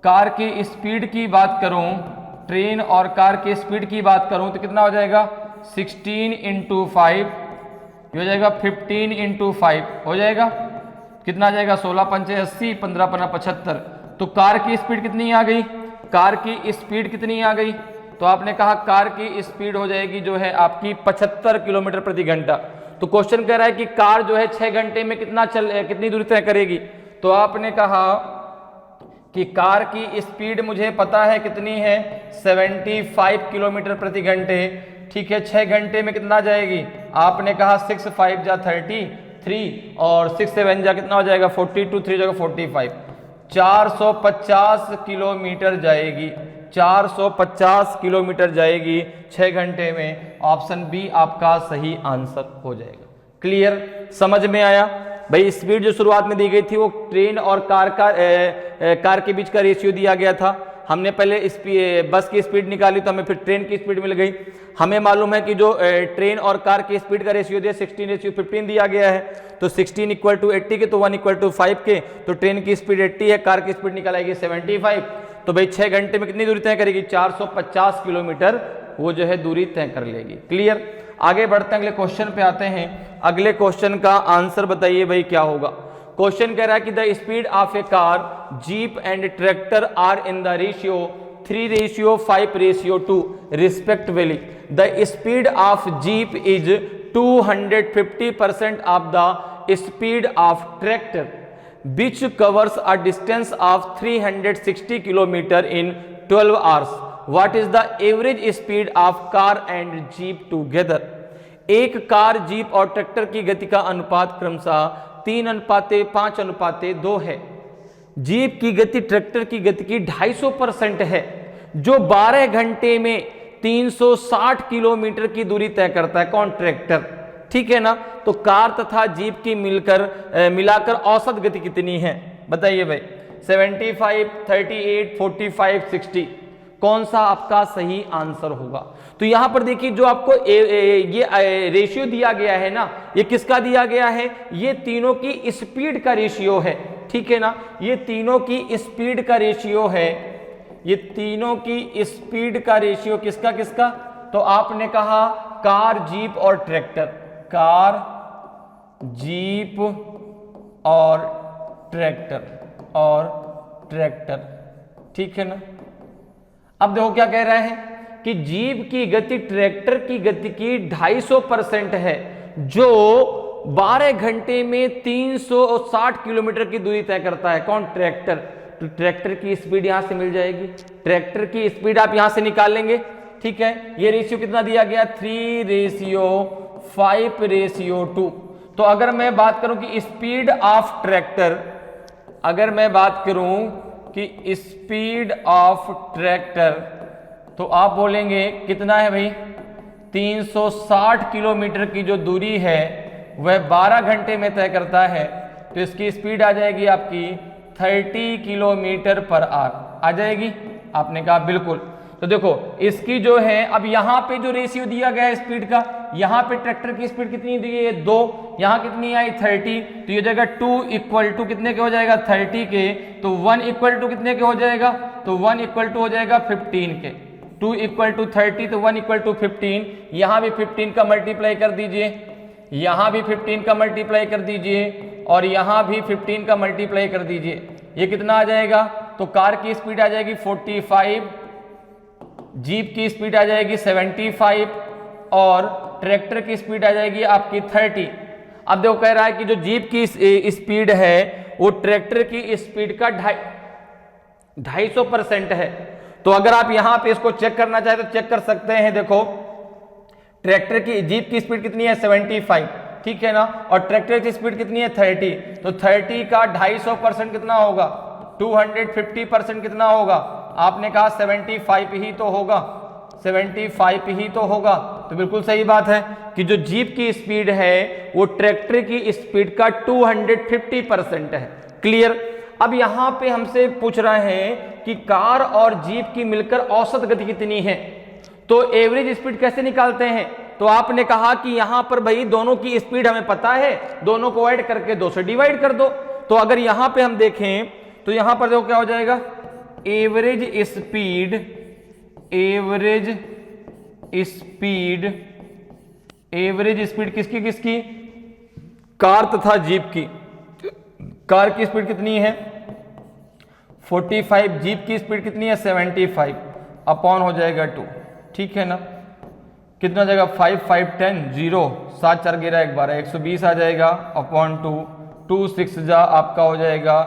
कार की स्पीड की बात करूं, ट्रेन और कार की स्पीड की बात करूं तो कितना हो जाएगा? 16 इंटू 5 हो जाएगा 15 इंटू 5 हो जाएगा कितना आ जाएगा? 16 पंचे 80, 15 पंजा 75। तो कार की स्पीड कितनी आ गई? कार की स्पीड कितनी आ गई? तो आपने कहा कार की स्पीड हो जाएगी जो है आपकी 75 किलोमीटर प्रति घंटा। तो क्वेश्चन कह रहा है कि कार जो है 6 घंटे में कितनी दूरी तय करेगी? तो आपने कहा कि कार की स्पीड मुझे पता है कितनी है? 75 किलोमीटर प्रति घंटे। ठीक है? 6 घंटे में कितना जाएगी? आपने कहा 6 5 जा 33 और 6 7 जा कितना हो जाएगा? 42, 3 जगह 45, 450 किलोमीटर जाएगी। 450 किलोमीटर जाएगी 6 घंटे में। ऑप्शन बी आपका सही आंसर हो जाएगा। क्लियर? समझ में आया? भाई स्पीड जो शुरुआत में दी गई थी वो ट्रेन और कार के बीच का रेशियो दिया गया था। हमने पहले बस की स्पीड निकाली तो हमें फिर ट्रेन की स्पीड मिल गई। हमें मालूम है कि जो ट्रेन और कार की स्पीड का रेशियो दिया 16:15 दिया गया है, तो 16 इक्वल टू 80 के, तो 1 इक्वल टू 5 के, तो ट्रेन की स्पीड 80 है, कार की स्पीड निकल आएगी 75। तो भाई 6 घंटे में कितनी दूरी तय करेगी? 450 किलोमीटर वो जो है दूरी तय कर लेगी। क्लियर? आगे बढ़ते हैं, अगले क्वेश्चन पे आते हैं। अगले क्वेश्चन का आंसर बताइए भाई क्या होगा। क्वेश्चन कह रहा है कि the speed of a car, jeep and tractor are in the ratio 3:5:2 respectively. The speed of jeep is 250% of the speed of tractor, which covers a distance of 360 km in 12 hours. What is the average speed of car and jeep together? एक car, jeep और tractor की गति का अनुपात क्रमशः 3:5:2 है। Jeep की गति ट्रैक्टर की गति की 250% है, जो 12 घंटे में 360 किलोमीटर की दूरी तय करता है। कौन? ट्रैक्टर। ठीक है ना? तो कार तथा जीप की मिलाकर औसत गति कितनी है बताइए भाई? 75, 38, 45, 60, कौन सा आपका सही आंसर होगा? तो यहां पर देखिए जो आपको ये रेशियो दिया गया है ना, ये किसका दिया गया है? ये तीनों की स्पीड का रेशियो है। ठीक है ना? ये तीनों की स्पीड का रेशियो है। ये तीनों की स्पीड का रेशियो किसका किसका? तो आपने कहा कार, जीप और ट्रैक्टर। कार, जीप और ट्रैक्टर। ठीक है ना? अब देखो क्या कह रहा है कि जीप की गति ट्रैक्टर की गति की 250% है, जो 12 घंटे में 360 किलोमीटर की दूरी तय करता है। कौन? ट्रैक्टर। तो ट्रैक्टर की स्पीड यहां से मिल जाएगी, ट्रैक्टर की स्पीड आप यहां से निकाल लेंगे। ठीक है? ये रेशियो कितना दिया गया? 3:5:2। तो अगर मैं बात करूं कि स्पीड ऑफ ट्रैक्टर, अगर मैं बात करूं कि स्पीड ऑफ ट्रैक्टर, तो आप बोलेंगे कितना है भाई? 360 किलोमीटर की जो दूरी है वह 12 घंटे में तय करता है, तो इसकी स्पीड आ जाएगी आपकी 30 किलोमीटर पर आवर आ जाएगी। आपने कहा बिल्कुल। तो देखो इसकी जो है, अब यहां पे जो रेशियो दिया गया है स्पीड का, यहां पे ट्रैक्टर की स्पीड कितनी दी है? 2, यहां कितनी आई? 30, तो ये जाएगा 2 इक्वल टू कितने के हो जाएगा? 30 के। तो 1 इक्वल टू कितने के हो जाएगा? तो 1 इक्वल टू हो जाएगा 15 के। 2 इक्वल टू 30, तो 1 इक्वल टू 15। यहां भी 15 का मल्टीप्लाई कर दीजिए, यहां भी 15 का मल्टीप्लाई कर दीजिए, और यहां भी 15 का मल्टीप्लाई कर दीजिए। ये कितना आ जाएगा? तो कार की स्पीड आ जाएगी 45, जीप की स्पीड आ जाएगी 75 और ट्रैक्टर की स्पीड आ जाएगी आपकी 30। अब देखो कह रहा है कि जो जीप की स्पीड है वो ट्रैक्टर की स्पीड का 250% है। तो अगर आप यहां पे इसको चेक करना चाहे तो चेक कर सकते हैं। देखो ट्रैक्टर की, जीप की स्पीड कितनी है? 75, ठीक है ना? और ट्रैक्टर की स्पीड कितनी है? 30। तो 30 का 250% कितना होगा? 250% कितना होगा? आपने कहा 75 ही तो होगा, 75 ही तो होगा। तो बिल्कुल सही बात है कि जो जीप की स्पीड है वो ट्रैक्टर की स्पीड का 250% है। क्लियर? अब यहां पे हमसे पूछ रहे हैं कि कार और जीप की मिलकर औसत गति कितनी है, तो एवरेज स्पीड कैसे निकालते हैं? तो आपने कहा कि यहां पर भाई दोनों की स्पीड हमें पता है, दोनों को ऐड करके 2 से डिवाइड कर दो। तो अगर यहां पे हम देखें तो यहां पर देखो क्या हो जाएगा? एवरेज स्पीड किसकी किसकी? कार तथा जीप की। कार की स्पीड कितनी है? 45, जीप की स्पीड कितनी है? 75 अपॉन हो जाएगा 2। ठीक है ना? कितना हो जाएगा? 5, 5, 10, 0, 7 4 गिरा 1 12, 120 आ जाएगा अपॉन 2, 2 6 जा आपका हो जाएगा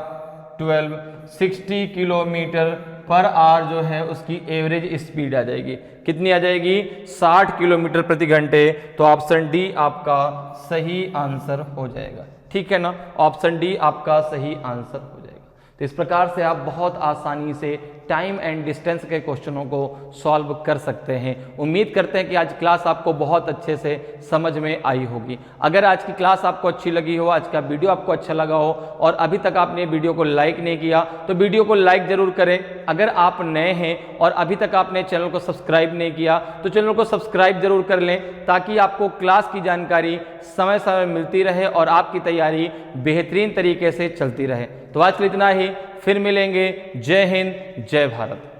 12, 60 किलोमीटर पर आवर जो है उसकी एवरेज स्पीड आ जाएगी। कितनी आ जाएगी? 60 किलोमीटर प्रति घंटे। तो ऑप्शन डी आपका सही आंसर हो जाएगा। ठीक है ना? ऑप्शन डी आपका सही आंसर हो जाएगा। तो इस प्रकार से आप बहुत आसानी से टाइम एंड डिस्टेंस के क्वेश्चनों को सॉल्व कर सकते हैं। उम्मीद करते हैं कि आज क्लास आपको बहुत अच्छे से समझ में आई होगी। अगर आज की क्लास आपको अच्छी लगी हो, आज का वीडियो आपको अच्छा लगा हो और अभी तक आपने वीडियो को लाइक नहीं किया तो वीडियो को लाइक जरूर करें। अगर आप नए हैं और अभी तक आपने चैनल को सब्सक्राइब नहीं किया तो चैनल को सब्सक्राइब जरूर कर लें, ताकि आपको क्लास की जानकारी समय समय मिलती रहे और आपकी तैयारी बेहतरीन तरीके से चलती रहे। तो आज के लिए इतना ही, फिर मिलेंगे। जय हिंद, जय भारत।